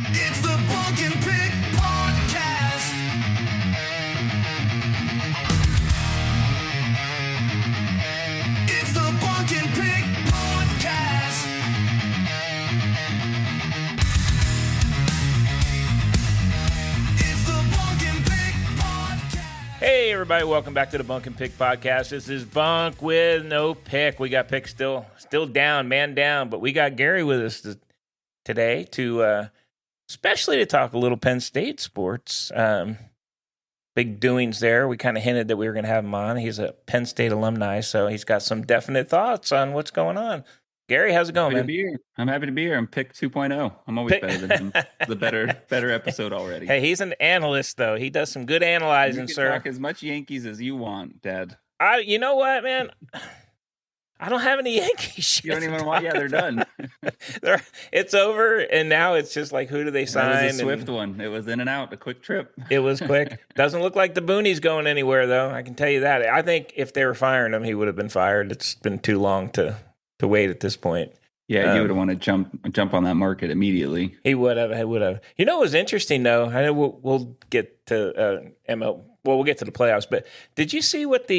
It's the Bunk and Pick podcast. It's the Bunk and Pick podcast. It's the Bunk and Pick podcast. Hey everybody, welcome back to the Bunk and Pick podcast. This is Bunk with no pick. We got Pick still down, man down, but we got Gary with us today to especially to talk a little Penn State sports. Big doings there. We kind of hinted that we were going to have him on. He's a Penn State alumni, so he's got some definite thoughts on what's going on. Gary, how's it going, man? I'm happy to be here. I'm Pick 2.0. I'm always better than him. The better episode already. Hey, he's an analyst, though. He does some good analyzing, you can sir. Talk as much Yankees as you want, Dad. You know what, man? I don't have any Yankees shit. You don't even want. Yeah, they're done. It's over, and now it's just like, who do they sign? That was a swift one. It was in and out, a quick trip. It was quick. Doesn't look like the Booney's going anywhere, though. I can tell you that. I think if they were firing him, he would have been fired. It's been too long to wait at this point. Yeah, he would have wanted to jump on that market immediately. He would have. You know what was interesting, though? I know we'll get to ML. Well, we'll get to the playoffs. But did you see what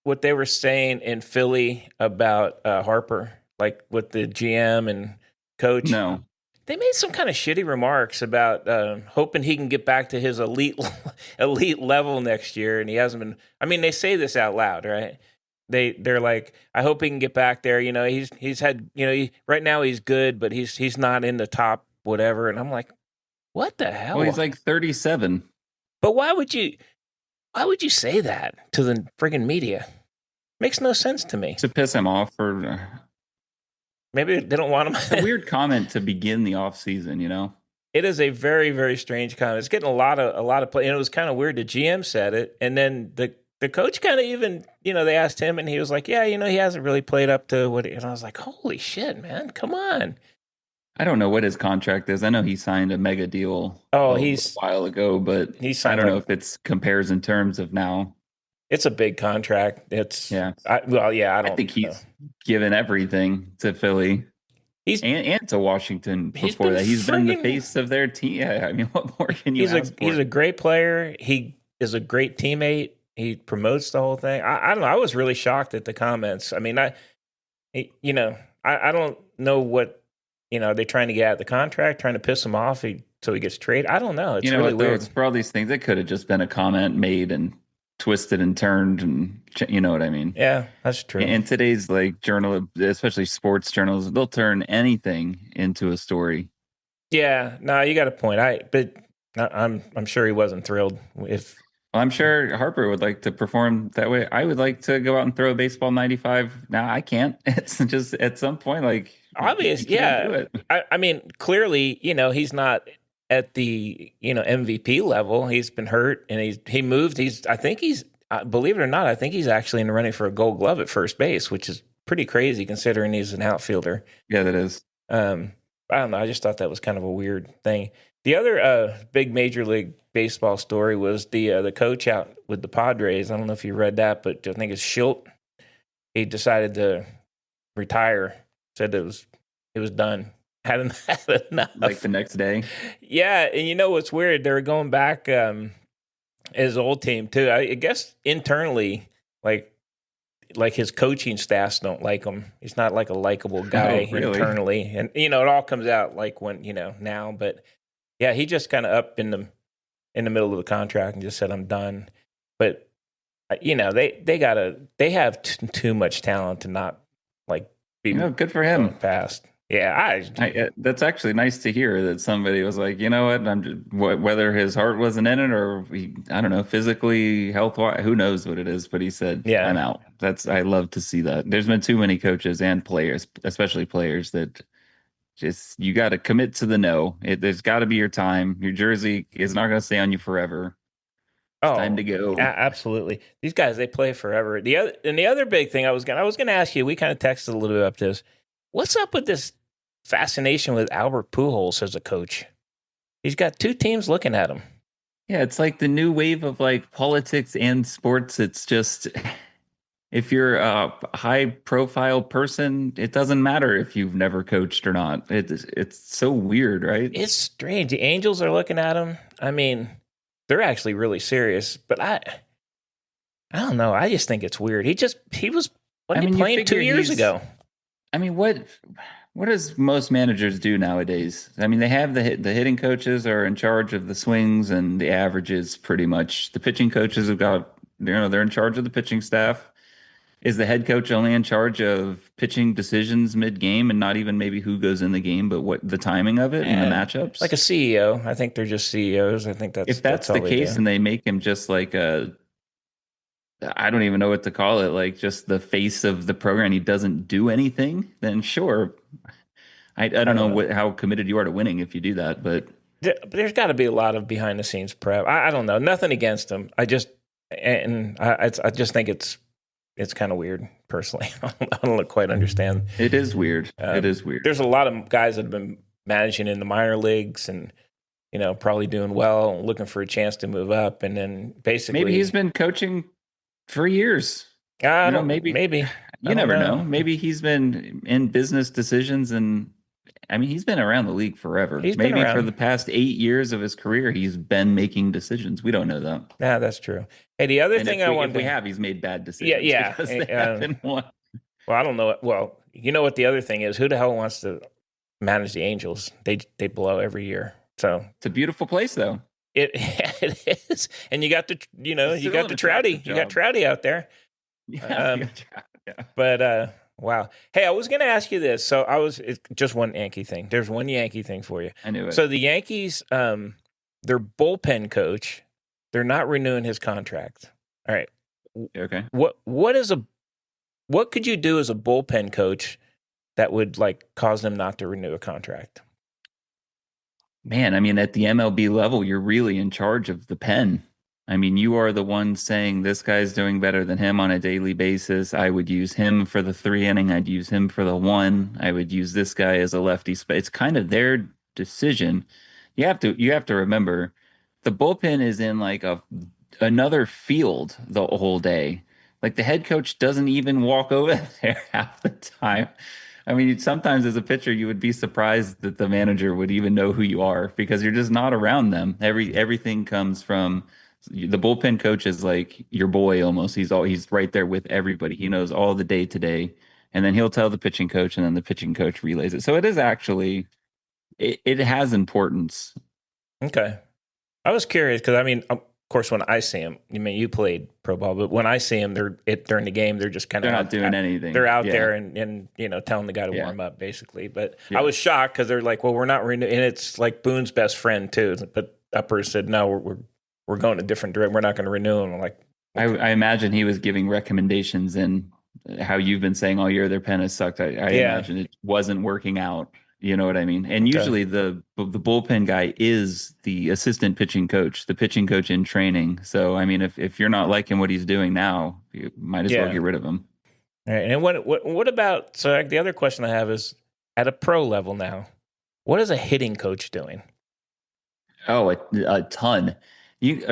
what they were saying in Philly about Harper, like with the GM and coach? No. They made some kind of shitty remarks about hoping he can get back to his elite level next year, and he hasn't been. I mean, they say this out loud, right? They're like, I hope he can get back there. You know, he's had, you know, right now he's good, but he's not in the top whatever. And I'm like, what the hell? Well, he's like 37. But why would you say that to the friggin' media? Makes no sense to me. To piss him off, or maybe they don't want him. It's a weird comment to begin the offseason, you know? It is a very, very strange comment. It's getting a lot of play. And it was kind of weird. The GM said it, and then the coach kind of even, you know, they asked him, and he was like, yeah, you know, he hasn't really played up to what. And I was like, holy shit, man, come on. I don't know what his contract is. I know he signed a mega deal a while ago, but I don't know if it compares in terms of now. It's a big contract. I think he's given everything to Philly. And to Washington before that. He's been the face of their team. Yeah, I mean, what more can you ask for? He's a great player. He is a great teammate. He promotes the whole thing. I don't know. I was really shocked at the comments. I mean, I don't know what, you know, are they trying to get out of the contract, trying to piss him off so he gets traded? I don't know. It's really weird. For all these things, it could have just been a comment made and twisted and turned, and you know what I mean? Yeah, that's true. In today's like journal, especially sports journals, they'll turn anything into a story. Yeah, no, you got a point. I'm sure he wasn't thrilled if. Well, I'm sure Harper would like to perform that way. I would like to go out and throw a baseball 95. Now I can't. It's just at some point, like obvious. Yeah, I mean, clearly, you know, he's not at the, you know, MVP level. He's been hurt, and he moved. I think he's believe it or not, I think he's actually in the running for a Gold Glove at first base, which is pretty crazy considering he's an outfielder. Yeah, that is. I don't know. I just thought that was kind of a weird thing. The other big Major League Baseball story was the coach out with the Padres. I don't know if you read that, but I think it's Schilt. He decided to retire. Said it was done. Had enough. Like the next day. Yeah, and you know what's weird? They were going back his old team too. I guess internally, like his coaching staffs don't like him. He's not like a likable guy internally, and you know it all comes out like when, you know, now. But yeah, he just kind of up in the middle of the contract and just said, I'm done. But you know, they have too much talent to not like be good for him. Past. Yeah, that's actually nice to hear that somebody was like, you know what, whether his heart wasn't in it or I don't know, physically, health-wise, who knows what it is, but he said, yeah, I'm out. I love to see that. There's been too many coaches and players, especially players, that just, you got to commit to the no. There's got to be your time. Your jersey is not going to stay on you forever. It's time to go. Absolutely. These guys, they play forever. The other big thing I was going to ask you, we kind of texted a little bit up to this. What's up with this fascination with Albert Pujols as a coach? He's got two teams looking at him. Yeah, it's like the new wave of like politics and sports. It's just if you're a high profile person, it doesn't matter if you've never coached or not. It's so weird, right? It's strange. The Angels are looking at him. I mean, they're actually really serious, but I don't know. I just think it's weird. He was wasn't he playing 2 years ago. I mean, what does most managers do nowadays? I mean, they have the hitting coaches are in charge of the swings and the averages pretty much. The pitching coaches have got, they're in charge of the pitching staff. Is the head coach only in charge of pitching decisions mid-game and not even maybe who goes in the game, but what the timing of it and the matchups? Like a CEO. I think they're just CEOs. I think if that's the case and they make him just like I don't even know what to call it, like just the face of the program, he doesn't do anything, then sure. I don't know how committed you are to winning if you do that, but there's got to be a lot of behind the scenes prep. I don't know. Nothing against him. I just think it's kind of weird personally. I don't quite understand. It is weird. It is weird. There's a lot of guys that have been managing in the minor leagues and, probably doing well, looking for a chance to move up. And then basically maybe he's been coaching for years. Maybe you never know. Maybe he's been in business decisions, and I mean, he's been around the league forever. Maybe for the past 8 years of his career, he's been making decisions. We don't know that. Yeah, that's true. Hey, the other thing he's made bad decisions. Yeah. Because they haven't won. Well, I don't know. Well, you know what the other thing is? Who the hell wants to manage the Angels? They blow every year. So it's a beautiful place, though. It is, and you got the you got the Trouty. You got Trouty out there. Yeah, But wow. Hey, I was going to ask you this. So it's just one Yankee thing. There's one Yankee thing for you. I knew it. So the Yankees, their bullpen coach, they're not renewing his contract. All right. Okay. What could you do as a bullpen coach that would cause them not to renew a contract? Man, I mean, at the MLB level, you're really in charge of the pen. I mean, you are the one saying this guy's doing better than him on a daily basis. I would use him for the 3 inning. I'd use him for the 1. I would use this guy as a lefty. It's kind of their decision. You have to remember the bullpen is in another field the whole day. Like the head coach doesn't even walk over there half the time. I mean, sometimes as a pitcher, you would be surprised that the manager would even know who you are because you're just not around them. Everything comes from the bullpen coach is like your boy almost. He's right there with everybody. He knows all the day to day, and then he'll tell the pitching coach, and then the pitching coach relays it. So it is actually it has importance. Okay, I was curious because I mean, of course, when I see him, you played pro ball, but when I see him, during the game, they're just kind of not doing anything. They're out there and telling the guy to warm up basically. But I was shocked because they're like, well, we're not renewing, and it's like Boone's best friend too. But Upper said, no, we're going a different direction. We're not going to renew him. I'm like, okay. I imagine he was giving recommendations, and how you've been saying all year their pen has sucked. I imagine it wasn't working out. You know what I mean? And usually the bullpen guy is the assistant pitching coach, the pitching coach in training. So, I mean, if you're not liking what he's doing now, you might as well get rid of him. All right. And what about, so the other question I have is at a pro level now, what is a hitting coach doing? Oh, a ton.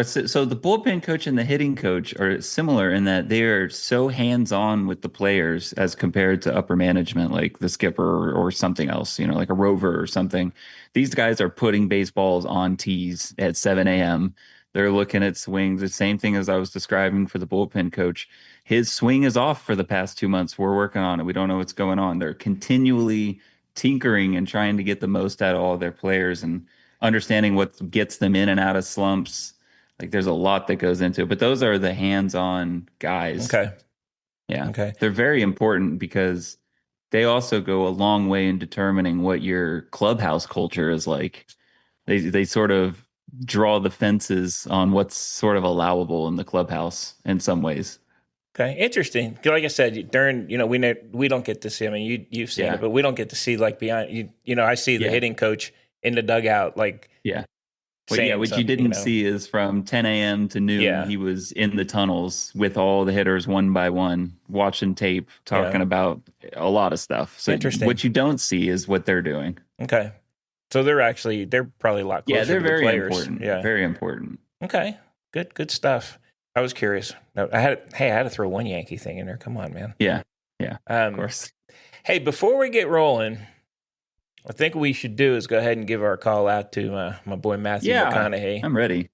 So the bullpen coach and the hitting coach are similar in that they are so hands-on with the players as compared to upper management, like the skipper or something else, like a rover or something. These guys are putting baseballs on tees at 7 a.m. They're looking at swings. The same thing as I was describing for the bullpen coach. His swing is off for the past 2 months. We're working on it. We don't know what's going on. They're continually tinkering and trying to get the most out of all their players and understanding what gets them in and out of slumps. Like there's a lot that goes into it, but those are the hands-on guys. Okay. Yeah. Okay. They're very important because they also go a long way in determining what your clubhouse culture is like. They sort of draw the fences on what's sort of allowable in the clubhouse in some ways. Okay, interesting. Like I said, during we don't get to see. I mean, you've seen it, but we don't get to see beyond. I see the hitting coach in the dugout, What you didn't see is from 10 a.m. to noon, he was in the tunnels with all the hitters one by one, watching tape, talking about a lot of stuff. So interesting. What you don't see is what they're doing. Okay. So they're probably a lot closer to the players. Important. Yeah, very important. Okay. Good stuff. I was curious. No, I had to throw one Yankee thing in there. Come on, man. Yeah, of course. Hey, before we get rolling, I think what we should do is go ahead and give our call out to my boy Mathew McConaughey. I'm ready.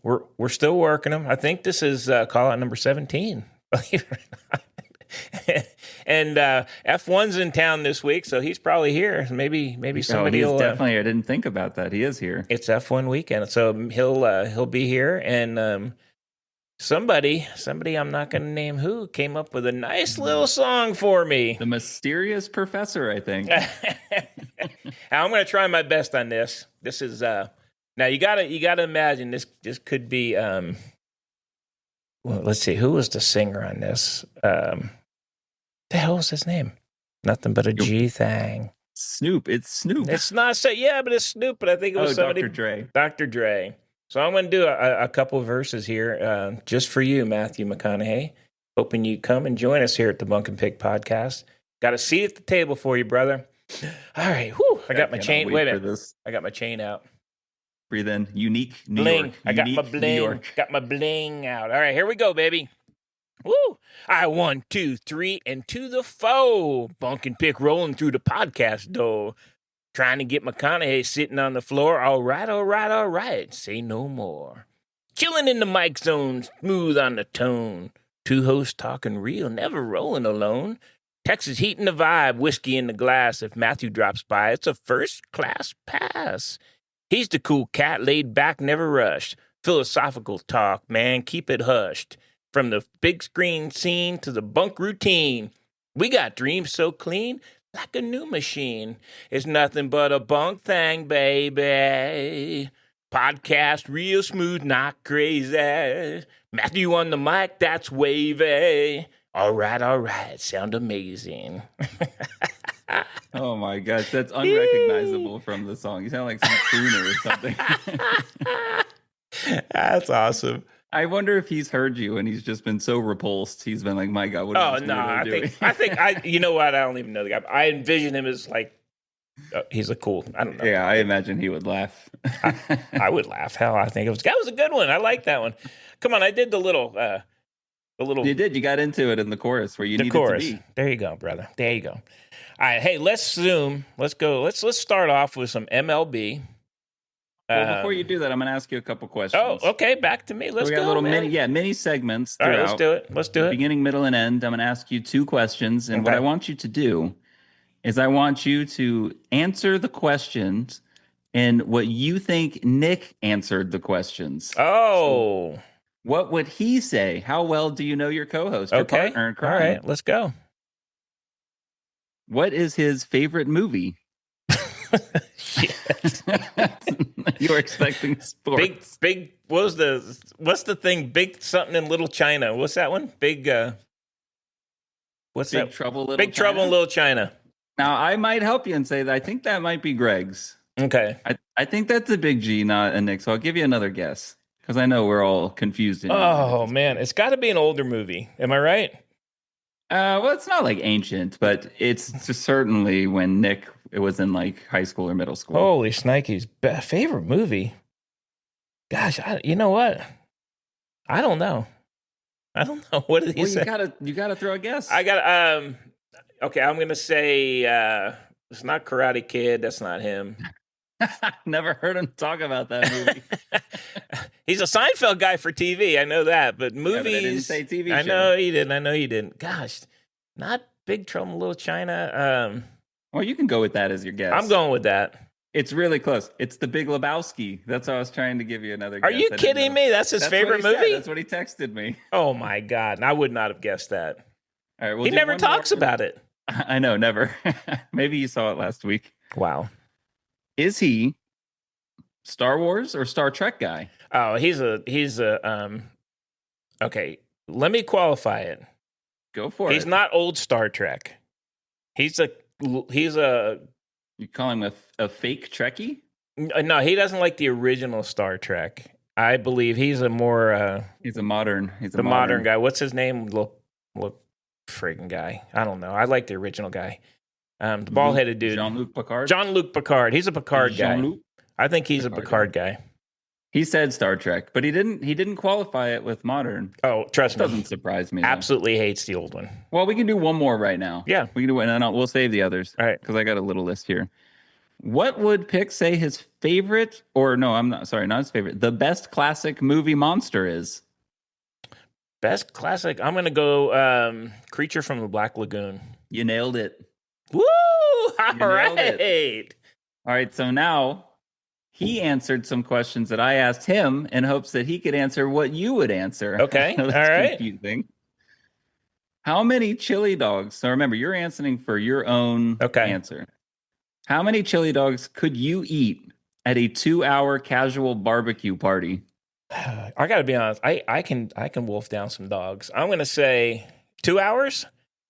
We're still working him. I think this is call out number 17. Believe it or not. And F1's in town this week, so he's probably here. Maybe somebody will. Definitely. I didn't think about that. He is here. It's F1 weekend, so he'll be here. And somebody I'm not going to name who came up with a nice little song for me. The mysterious professor, I think. I'm going to try my best on this. This is now you gotta imagine this could be. Well, let's see, who was the singer on this? The hell was his name? Nothing but a G thing. Snoop. It's Snoop. It's not so. Yeah, but it's Snoop. But I think it was somebody. Dr. Dre. Dr. Dre. So I'm going to do a couple of verses here, just for you, Mathew McConaughey. Hoping you come and join us here at the Bunk and Pick podcast. Got a seat at the table for you, brother. All right. Whew, I got my chain. Wait a minute. I got my chain out. Breathe in. Unique New bling. York. I got my bling. Got my bling out. All right, here we go, baby. Woo! I 1, 2, 3, and to the foe. Bunk and Pick rolling through the podcast door. Trying to get McConaughey sitting on the floor. All right. Say no more. Chilling in the mic zone, smooth on the tone. Two hosts talking real, never rolling alone. Texas heating the vibe, whiskey in the glass. If Mathew drops by, it's a first-class pass. He's the cool cat, laid back, never rushed. Philosophical talk, man, keep it hushed. From the big screen scene to the bunk routine, we got dreams so clean, like a new machine. It's nothing but a bunk thing, baby. Podcast real smooth, not crazy. Mathew on the mic, that's wavy. All right, sound amazing. Oh my gosh, that's unrecognizable from the song. You sound like some crooner or something. That's awesome. I wonder if he's heard you and he's just been so repulsed. He's been like, "My God, what is this weirdo doing?" I think you know what? I don't even know the guy. I envision him as like he's a cool. I don't know. Yeah, I imagine he would laugh. I would laugh. Hell, I think that was a good one. I like that one. Come on, I did the little. You did. You got into it in the chorus where you needed to be. There you go, brother. There you go. All right, hey, let's zoom. Let's go. Let's start off with some MLB. Well, before you do that, I'm going to ask you a couple questions. Oh, okay. Back to me. Let's go. We got little mini segments. All right, let's do it. Beginning, middle, and end. I'm going to ask you two questions, and what I want you to do is I want you to answer the questions and what you think Nick answered the questions. Oh. So what would he say? How well do you know your co-host, your partner in crime? All right, let's go. What is his favorite movie? You were expecting sports. Big. What's the thing? Big something in Little China. What's that one? Big. What's Big that? Trouble, Little Big China? Trouble in Little China. Now I might help you and say that I think that might be Greg's. Okay. I think that's a Big G, not a Nick. So I'll give you another guess because I know we're all confused. Oh man, it's got to be an older movie. Am I right? Well, it's not like ancient, but it's just certainly when Nick was in like high school or middle school. Holy Snikey's favorite movie. Gosh, you know what? I don't know. What did he say? You gotta throw a guess. I got okay, I'm gonna say it's not Karate Kid. That's not him. Never heard him talk about that movie. He's a Seinfeld guy for TV. I know that, but movies. Yeah, but I didn't say TV show. I know he didn't. Gosh, not Big Trouble in Little China. Well, you can go with that as your guess. I'm going with that. It's really close. It's The Big Lebowski. That's why I was trying to give you another guess. Are you kidding me? That's his favorite movie? That's what he texted me. Oh my God. I would not have guessed that. All right, he never talks about it. I know, never. Maybe you saw it last week. Wow. Is he Star Wars or Star Trek guy? Oh, he's a okay, let me qualify it. Go for it. He's not old Star Trek. He's a You call him a fake Trekkie? No, he doesn't like the original Star Trek. I believe he's a more he's a modern guy. What's his name? Look friggin' guy. I don't know. I like the original guy. The bald-headed dude. Jean-Luc Picard? Jean-Luc Picard. He's a Picard guy. Jean-Luc? I think he's a Picard guy. He said Star Trek, but he didn't qualify it with modern. Oh, trust me. Doesn't surprise me. Though. Absolutely hates the old one. Well, we can do one more right now. Yeah. We can do one, and then we'll save the others. All right. Because I got a little list here. What would Pick say his favorite, or no, I'm not, sorry, not his favorite, the best classic movie monster is? Best classic. I'm going to go Creature from the Black Lagoon. You nailed it. Woo! All right. All right, so now he answered some questions that I asked him in hopes that he could answer what you would answer. Okay. That's all right. confusing. How many chili dogs? So remember, you're answering for your own answer. How many chili dogs could you eat at a 2-hour casual barbecue party? I got to be honest. I can wolf down some dogs. I'm going to say 2 hours.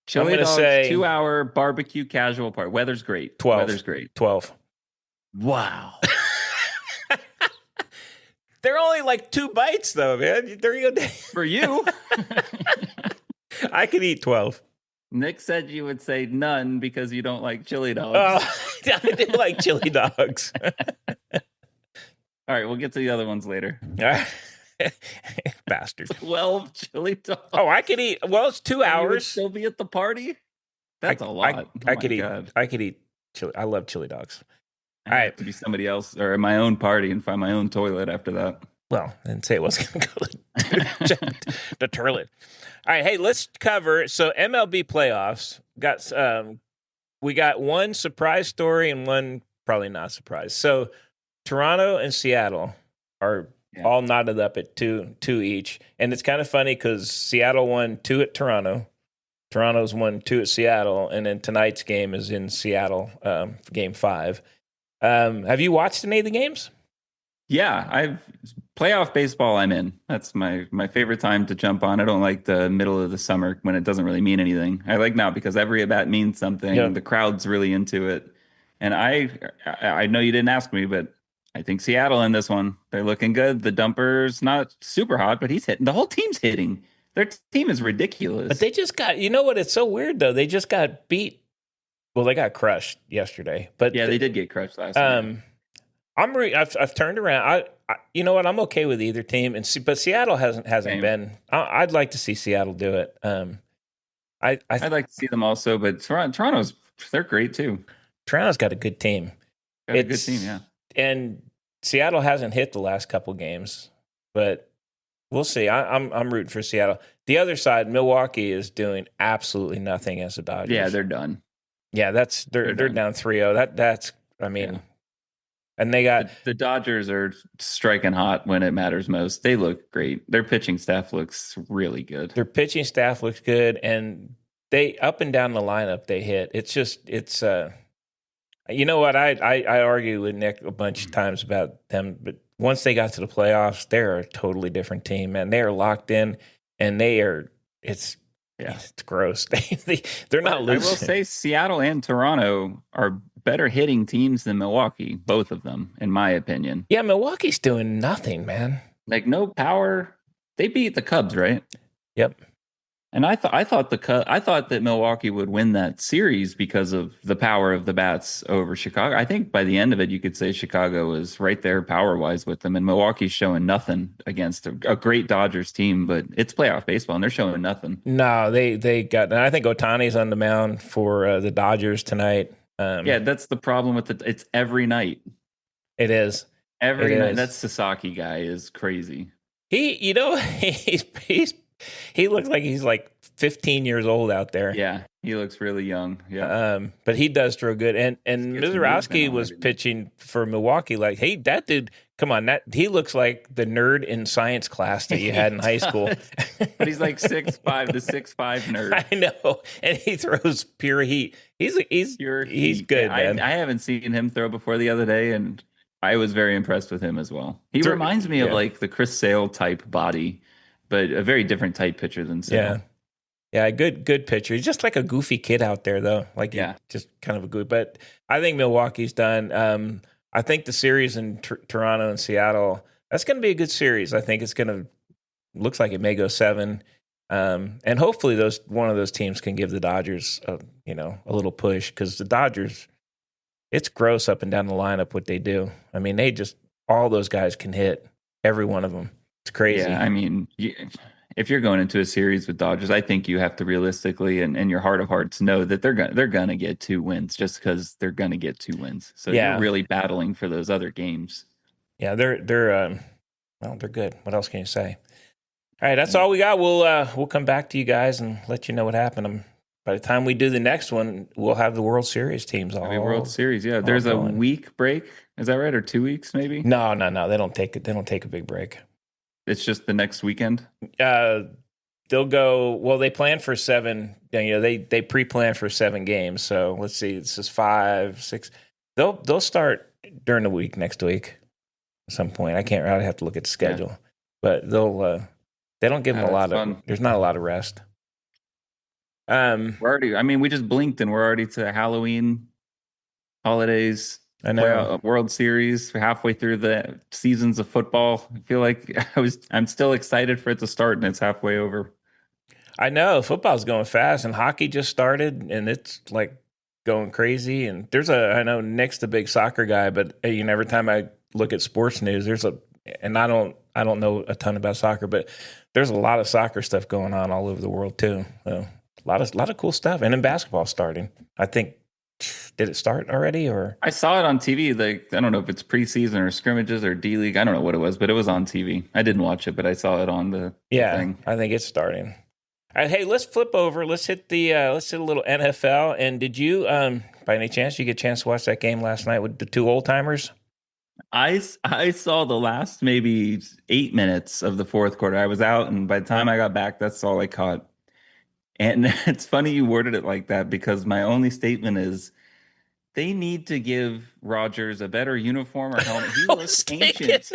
Chili dogs, 2-hour barbecue casual party. Weather's great. 12. Weather's great. 12. Wow. They're only like 2 bites, though, man. There you go. For you. I could eat 12. Nick said you would say none because you don't like chili dogs. Oh, I do like chili dogs. All right, we'll get to the other ones later. Bastard. 12 chili dogs. Oh, I could eat. Well, it's 2 hours. You would still be at the party? That's a lot. I could eat chili. I love chili dogs. All right, to be somebody else or at my own party and find my own toilet after that. Well, I didn't say it was going to go to the toilet. All right, hey, let's cover. So MLB playoffs we got one surprise story and one probably not surprise. So Toronto and Seattle are all knotted up at two each, and it's kind of funny because Seattle won 2 at Toronto. Toronto's won 2 at Seattle, and then tonight's game is in Seattle, game 5. Have you watched any of the games? Yeah, playoff baseball I'm in. That's my favorite time to jump on. I don't like the middle of the summer when it doesn't really mean anything. I like now because every at-bat means something. Yeah. The crowd's really into it. And I know you didn't ask me, but I think Seattle in this one, they're looking good. The Dumper's not super hot, but he's hitting. The whole team's hitting. Their team is ridiculous. But they just got, you know what? It's so weird, though. They just got beat. Well, they got crushed yesterday. But yeah, they did get crushed last night. I've turned around. You know what? I'm okay with either team, but Seattle hasn't been. I'd like to see Seattle do it. I'd like to see them also, but they're great too. Toronto's got a good team. A good team, yeah. And Seattle hasn't hit the last couple games, but we'll see. I'm rooting for Seattle. The other side, Milwaukee is doing absolutely nothing as a Dodgers. Yeah, they're done. Yeah, they're down 3-0. That's I mean. Yeah. And they got the Dodgers are striking hot when it matters most. They look great. Their pitching staff looks really good. Their pitching staff looks good, and they up and down the lineup they hit. It's you know what? I argue with Nick a bunch of times about them, but once they got to the playoffs, they're a totally different team, man. They are locked in, and it's gross. They're not losing. I will say Seattle and Toronto are better hitting teams than Milwaukee, both of them, in my opinion. Yeah, Milwaukee's doing nothing, man. Like no power. They beat the Cubs, right? Yep. And I thought that Milwaukee would win that series because of the power of the bats over Chicago. I think by the end of it, you could say Chicago was right there power-wise with them, and Milwaukee's showing nothing against a great Dodgers team, but it's playoff baseball, and they're showing nothing. No, they got. And I think Ohtani's on the mound for the Dodgers tonight. Yeah, that's the problem with it. It's every night. It is every night. That Sasaki guy is crazy. He looks like he's like 15 years old out there. Yeah, he looks really young. Yeah, but he does throw good. And Mizorowski was pitching for Milwaukee. Like, hey, that dude, come on, he looks like the nerd in science class that you had in high school. But he's like 6'5", the 6'5" nerd. I know, and he throws pure heat. He's good, yeah, man. I haven't seen him throw before the other day, and I was very impressed with him as well. He reminds me of like the Chris Sale type body, but a very different type pitcher than Sale. Yeah, good pitcher. He's just like a goofy kid out there, though. Like, just kind of a goofy. But I think Milwaukee's done. I think the series in Toronto and Seattle, that's going to be a good series. I think it's going to looks like it may go 7. And hopefully one of those teams can give the Dodgers a little push, because the Dodgers, it's gross up and down the lineup what they do. I mean, all those guys can hit. every one of them. It's crazy. Yeah, I mean, if you're going into a series with Dodgers, I think you have to realistically and in your heart of hearts know that they're gonna get 2 wins just because they're gonna get 2 wins. So Yeah. you're really battling for those other games. Yeah, they're good. What else can you say? All right, that's all we got. We'll come back to you guys and let you know what happened. By the time we do the next one, we'll have the World Series teams all. World Series, yeah. There's a week break. Is that right, or 2 weeks maybe? No. They don't take it. They don't take a big break. It's just the next weekend. They'll go. Well, they plan for 7. They pre-plan for 7 games. So let's see. This is 5, 6. They'll start during the week next week at some point. I'd have to look at the schedule, but they don't give them a lot of. There's not a lot of rest. We're already. I mean, we just blinked and we're already to Halloween, holidays. I know. World Series. We're halfway through the seasons of football. I feel like I'm still excited for it to start, and it's halfway over. I know football's going fast, and hockey just started, and it's like going crazy. And I know Nick's the big soccer guy, but every time I look at sports news, and I don't know a ton about soccer, but there's a lot of soccer stuff going on all over the world too. So a lot of cool stuff, and then basketball starting. I think. Did it start already, or I saw it on TV? Like, I don't know if it's preseason or scrimmages or D League. I don't know what it was, but it was on TV. I didn't watch it, but I saw it on the thing. I think it's starting. All right, hey, let's flip over. Let's hit a little NFL. And did you, by any chance, you get a chance to watch that game last night with the 2 old timers? I saw the last maybe 8 minutes of the fourth quarter. I was out, and by the time I got back, that's all I caught. And it's funny you worded it like that, because my only statement is they need to give Rodgers a better uniform or helmet. He looks ancient.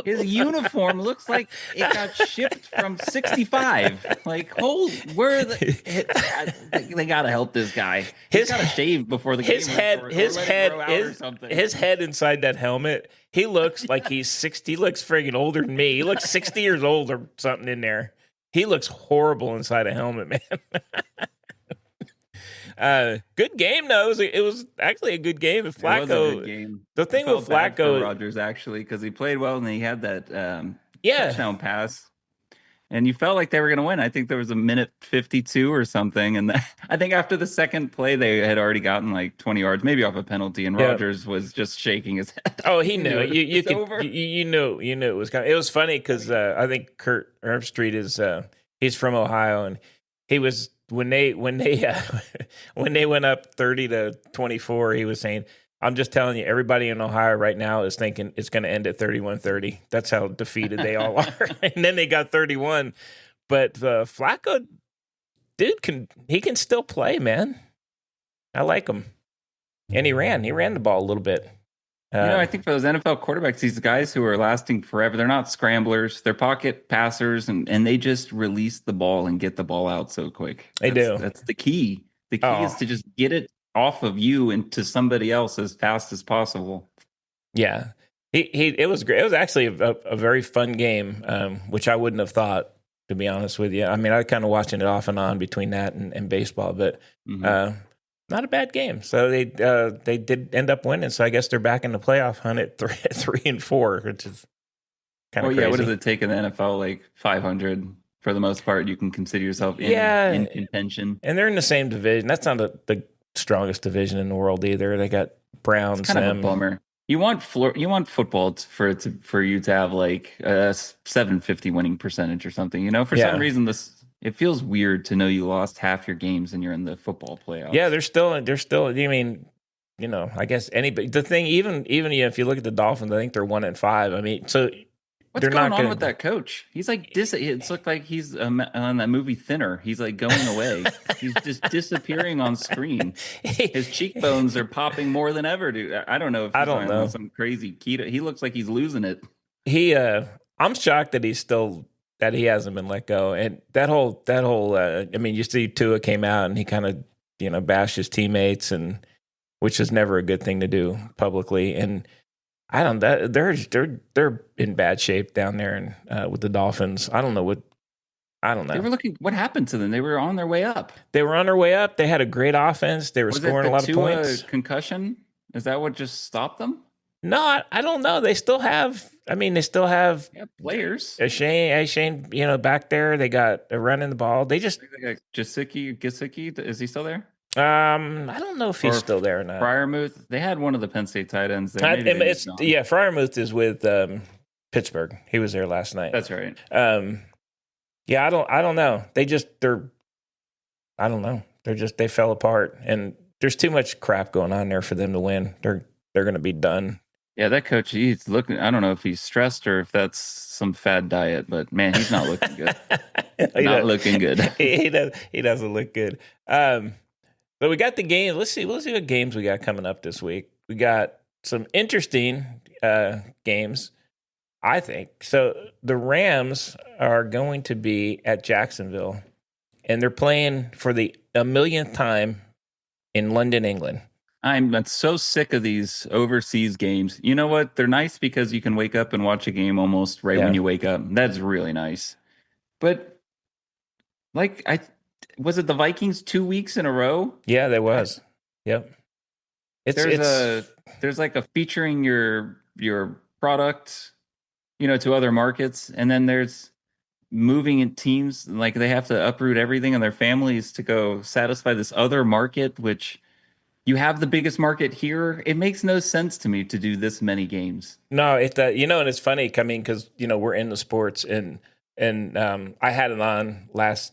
His uniform looks like it got shipped from 65. Like, they got to help this guy. He's got to shave before the game. His head inside that helmet, he looks like he's 60. He looks friggin' older than me. He looks 60 years old or something in there. He looks horrible inside a helmet, man. Good game though. It was actually a good game. Flacco, it was a good game. The thing with Flacco, Rodgers actually, because he played well and he had that touchdown pass, and you felt like they were going to win. I think there was a minute 52 or something, and I think after the second play they had already gotten like 20 yards, maybe off a penalty, and Rodgers was just shaking his head. Oh, he knew it. You knew it was coming. It was funny because I think Kurt Herbstreit is he's from Ohio, and he was. When they went up 30-24, he was saying, "I'm just telling you, everybody in Ohio right now is thinking it's going to end at 31-30. That's how defeated they all are." And then they got 31. But Flacco, dude, he can still play, man. I like him, and he ran the ball a little bit. I think for those NFL quarterbacks, these guys who are lasting forever, they're not scramblers, they're pocket passers, and they just release the ball and get the ball out so quick. That's the key. The key is to just get it off of you and to somebody else as fast as possible. Yeah, it was great. It was actually a very fun game, which I wouldn't have thought, to be honest with you. I mean, I kind of watching it off and on between that and baseball, but. Not a bad game. So they did end up winning. So I guess they're back in the playoff hunt at 3-4, which is kind of crazy. What does it take in the NFL? Like 500 for the most part. You can consider yourself in contention. And they're in the same division. That's not the strongest division in the world either. They got Browns. It's kind of a bummer. You want football for you to have like a 750 winning percentage or something. For some reason it feels weird to know you lost half your games and you're in the football playoffs. Yeah, they're still. I mean, I guess anybody. The thing, even if you look at the Dolphins, I think they're 1-5. I mean, so what's going on with that coach? He's like it's looked like he's on that movie Thinner. He's like going away. He's just disappearing on screen. His cheekbones are popping more than ever, dude. I don't know if he's on some crazy keto. He looks like he's losing it. I'm shocked that that he hasn't been let go. And that whole I mean, you see Tua came out and he kind of, bashed his teammates, and which is never a good thing to do publicly. And they're in bad shape down there and with the Dolphins. I don't know. They were what happened to them? They were on their way up. They had a great offense. They were scoring a lot of points. Concussion? Is that what just stopped them? No, I don't know. They still have. I mean, they still have players. Shane, back there. They got running the ball. They just Gesicki. Is he still there? I don't know if he's still there or not. Fryermuth. They had one of the Penn State tight ends there. Fryermuth is with Pittsburgh. He was there last night. That's right. Yeah, I don't know. I don't know. They fell apart, and there's too much crap going on there for them to win. They're going to be done. Yeah, that coach, he's looking. I don't know if he's stressed or if that's some fad diet, but man, he's not looking good. Looking good. He doesn't look good. But we got the game. Let's see what games we got coming up this week. We got some interesting games, I think. So the Rams are going to be at Jacksonville, and they're playing for the 1,000,000th time in London, England. I'm so sick of these overseas games. You know what? They're nice because you can wake up and watch a game almost right when you wake up. That's really nice. But was it the Vikings 2 weeks in a row? Yeah, there was. Yep. There's like a featuring your product, to other markets, and then there's moving in teams, like they have to uproot everything and their families to go satisfy this other market, which you have the biggest market here. It makes no sense to me to do this many games. No, and it's funny coming because we're in the sports and I had it on last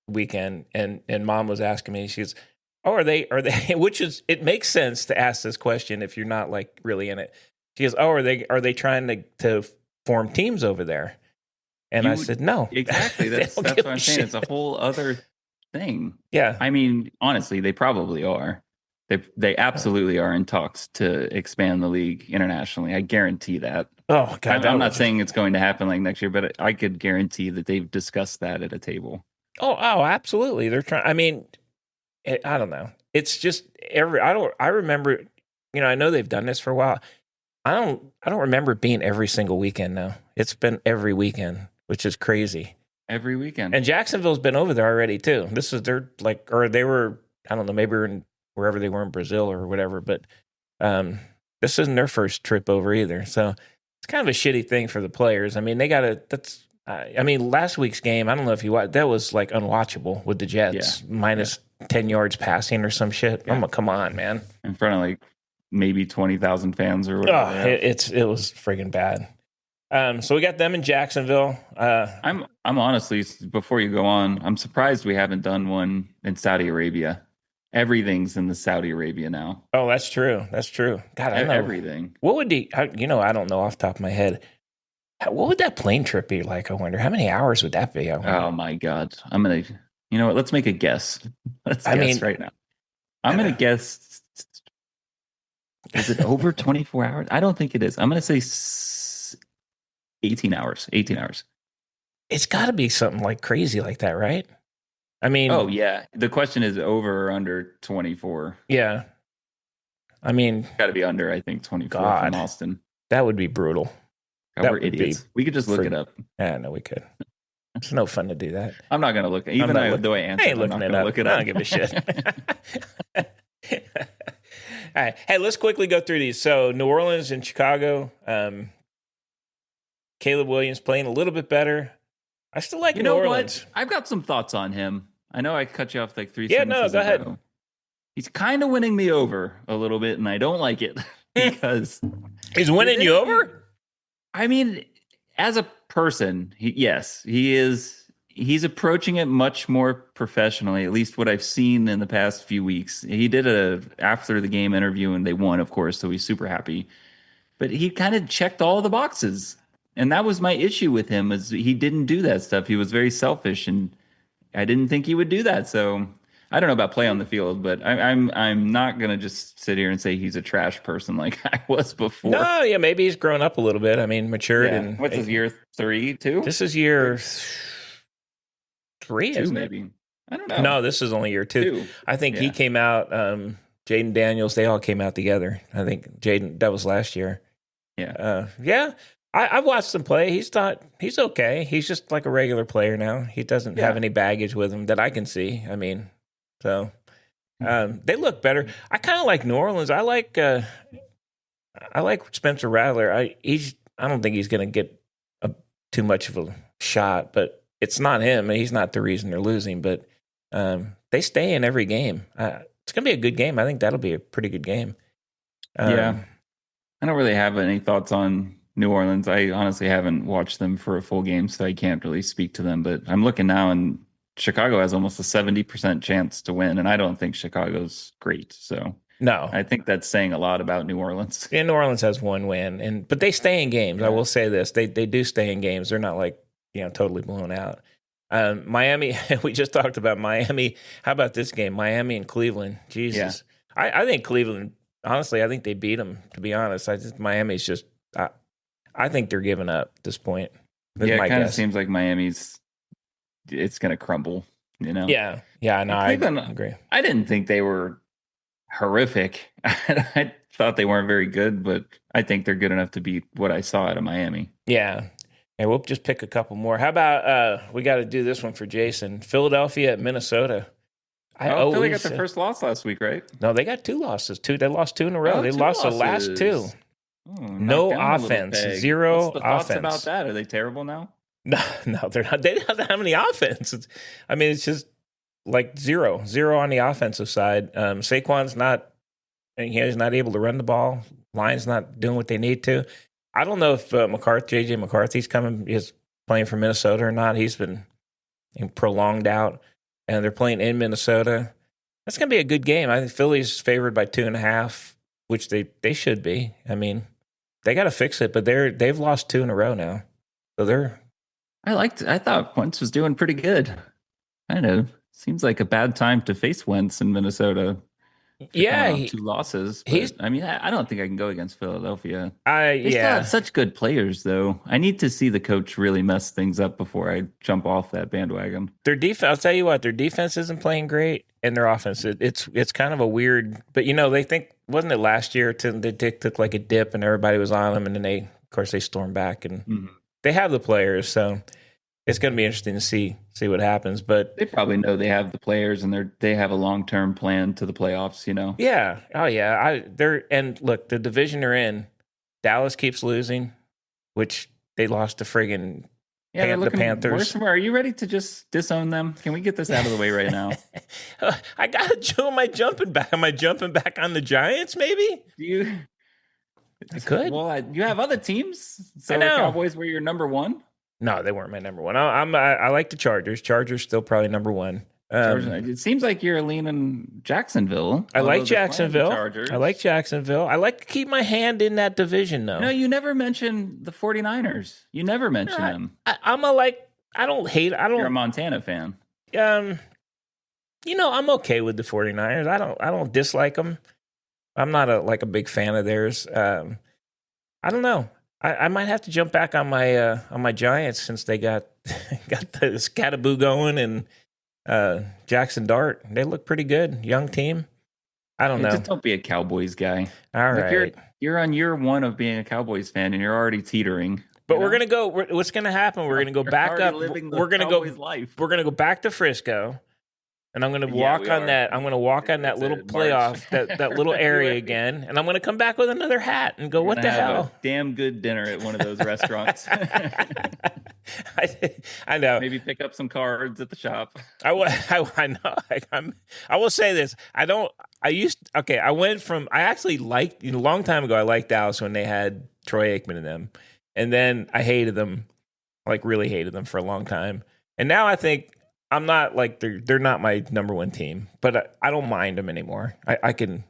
weekend and Mom was asking me, she's, are they which is, it makes sense to ask this question if you're not like really in it. She goes, are they trying to form teams over there? And I said, no. Exactly. That's what I'm saying. It's a whole other thing. Yeah. I mean, honestly, they probably are. They absolutely are in talks to expand the league internationally. I guarantee that. Oh, God. I'm not saying it's going to happen like next year, but I could guarantee that they've discussed that at a table. Oh, absolutely. They're trying. I mean, I don't know. It's just I remember, I know they've done this for a while. I don't remember it being every single weekend now. It's been every weekend, which is crazy. Every weekend. And Jacksonville's been over there already too. This is their they were, I don't know, maybe wherever they were in Brazil or whatever, but this isn't their first trip over either. So it's kind of a shitty thing for the players. I mean, last week's game, I don't know if you watched, that was like unwatchable with the Jets, minus 10 yards passing or some shit. Yeah. Come on, man. In front of like maybe 20,000 fans or whatever. Oh, it was friggin' bad. So we got them in Jacksonville. I'm honestly, before you go on, I'm surprised we haven't done one in Saudi Arabia. Everything's in the Saudi Arabia now. Oh, that's true. That's true. God, I know everything. What would I don't know off the top of my head. What would that plane trip be like? I wonder how many hours would that be? Oh my God. I'm going to, you know what? Let's make a guess. Let's guess right now. I'm going to guess. Is it over 24 hours? I don't think it is. I'm going to say 18 hours. 18 hours. It's got to be something like crazy like that, right? I mean, oh yeah. The question is over or under 24. Yeah. I mean, got to be under, I think, 24 from Austin. That would be brutal. God, we're idiots. We could just look it up. Yeah, no, we could. It's no fun to do that. I'm not going to look. Even though I answered, I ain't looking it up. Look it up. I don't give a shit. All right. Hey, let's quickly go through these. So New Orleans and Chicago. Caleb Williams playing a little bit better. I still like New Orleans. What? I've got some thoughts on him. I know I cut you off like 3 seconds. Yeah, no, go ahead. He's kind of winning me over a little bit, and I don't like it because he's winning you over. I mean, as a person, he is. He's approaching it much more professionally, at least what I've seen in the past few weeks. He did a after the game interview, and they won, of course, so he's super happy. But he kind of checked all the boxes. And that was my issue with him, is he didn't do that stuff. He was very selfish, and I didn't think he would do that. So I don't know about play on the field, but I'm not gonna just sit here and say he's a trash person like I was before. No, yeah, maybe he's grown up a little bit. I mean, matured. Yeah. And what's his year 3, 2? This is year 3, 2 maybe. I don't know. No, this is only year 2. I think he came out. Jaden Daniels, they all came out together. I think Jaden, that was last year. Yeah. Yeah. I've watched him play. He's okay. He's just like a regular player now. He doesn't have any baggage with him that I can see. I mean, so they look better. I kind of like New Orleans. I like I like Spencer Rattler. I don't think he's going to get too much of a shot, but it's not him. He's not the reason they're losing. But they stay in every game. It's going to be a good game. I think that'll be a pretty good game. Yeah, I don't really have any thoughts on New Orleans. I honestly haven't watched them for a full game, so I can't really speak to them. But I'm looking now, and Chicago has almost a 70% chance to win, and I don't think Chicago's great. So no, I think that's saying a lot about New Orleans. Yeah, New Orleans has one win, but they stay in games. Yeah. I will say this: they do stay in games. They're not like totally blown out. Miami, we just talked about Miami. How about this game? Miami and Cleveland. Jesus, yeah. I think Cleveland. Honestly, I think they beat them. To be honest, Miami's just. I think they're giving up at this point. It kind of seems like Miami's. It's going to crumble. Yeah. No, I agree. I didn't think they were horrific. I thought they weren't very good, but I think they're good enough to beat what I saw out of Miami. Yeah. And we'll just pick a couple more. How about we got to do this one for Jason? Philadelphia at Minnesota. Philly got their first loss last week, right? No, they got 2 losses. They lost 2 in a row. They lost the last 2. No offense, 0 What's the offense. Thoughts about that? Are they terrible now? No, they're not. They don't have any offense. It's just like zero on the offensive side. Saquon's not. He's not able to run the ball. Lions not doing what they need to. I don't know if JJ McCarthy's is playing for Minnesota or not. He's been prolonged out, and they're playing in Minnesota. That's going to be a good game. I think Philly's favored by 2.5, which they should be. They got to fix it, but they've lost 2 in a row now, so they're. I thought Wentz was doing pretty good. I know. Seems like a bad time to face Wentz in Minnesota. Yeah, 2 losses. But, I don't think I can go against Philadelphia. They still have such good players, though. I need to see the coach really mess things up before I jump off that bandwagon. Their defense, I'll tell you what, their defense isn't playing great, and their offense, it's kind of a weird. But they think, wasn't it last year? They took like a dip, and everybody was on them, and then they stormed back, and they have the players, so. It's going to be interesting to see what happens, but they probably know they have the players and they have a long-term plan to the playoffs, Yeah. Oh yeah. And look, the division they're in, Dallas keeps losing, which they lost to friggin' the Panthers. Are you ready to just disown them? Can we get this out of the way right now? I got to Am I jumping back? Am I jumping back on the Giants? Maybe. I could. Well, you have other teams. So I know. The Cowboys were your number 1. No, they weren't my number 1. I like the Chargers. Chargers still probably number 1. It seems like you're leaning Jacksonville. I like Jacksonville. I like Jacksonville. I like to keep my hand in that division, though. No, you never mention the 49ers. You never mention them. I don't hate. You're a Montana fan. I'm okay with the 49ers. I don't dislike them. I'm not a big fan of theirs. I don't know. I might have to jump back on my Giants since they got the Scattaboo going and Jackson Dart. They look pretty good. Young team. I don't know. Just don't be a Cowboys guy. All right. You're on year 1 of being a Cowboys fan and you're already teetering. But we're gonna go. What's gonna happen? We're gonna go back up. We're gonna go. Life. We're gonna go back to Frisco. And I'm going to walk on that. I'm going to walk on that little playoff, that little area again. And I'm going to come back with another hat and go, what the hell? Damn good dinner at one of those restaurants. I know. Maybe pick up some cards at the shop. I know. I will say this. I actually liked, a long time ago, I liked Dallas when they had Troy Aikman in them. And then I hated them, really hated them for a long time. And now I think, I'm not they're not my number 1 team, but I don't mind them anymore. I can,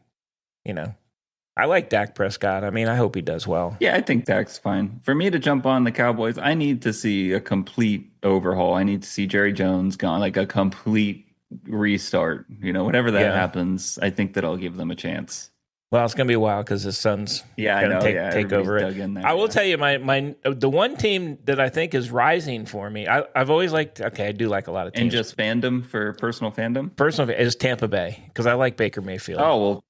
I like Dak Prescott. I hope he does well. Yeah, I think Dak's fine. For me to jump on the Cowboys, I need to see a complete overhaul. I need to see Jerry Jones gone, a complete restart. Whatever that happens, I think that I'll give them a chance. Well, it's gonna be a while because his son's gonna take over it. I will tell you, the one team that I think is rising for me. I've always liked. Okay, I do like a lot of teams. And just fandom for personal fandom. Personal is Tampa Bay because I like Baker Mayfield. Oh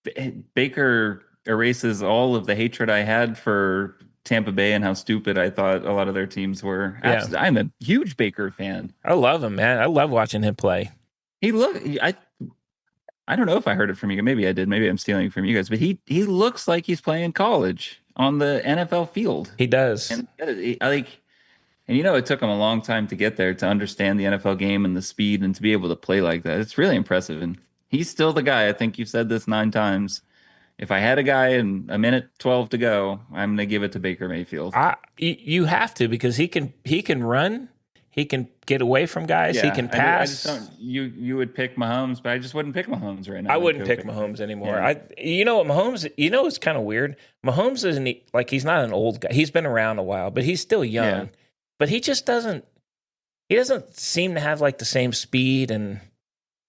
well, Baker erases all of the hatred I had for Tampa Bay and how stupid I thought a lot of their teams were. Yeah. I'm a huge Baker fan. I love him, man. I love watching him play. I don't know if I heard it from you. Maybe I did. Maybe I'm stealing it from you guys. But he looks like he's playing college on the NFL field. He does. And I like, and it took him a long time to get there to understand the NFL game and the speed and to be able to play like that. It's really impressive. And he's still the guy. I think you've said this 9 times. If I had a guy and a minute 12 to go, I'm going to give it to Baker Mayfield. You have to, because he can run. He can get away from guys. He can pass. I just don't. You would pick Mahomes, but I just wouldn't pick Mahomes right now. I wouldn't pick Mahomes anymore. Yeah. You know what, Mahomes? You know it's kind of weird. Mahomes isn't like, he's not an old guy. He's been around a while, but he's still young. Yeah. But he just doesn't. He doesn't seem to have like the same speed and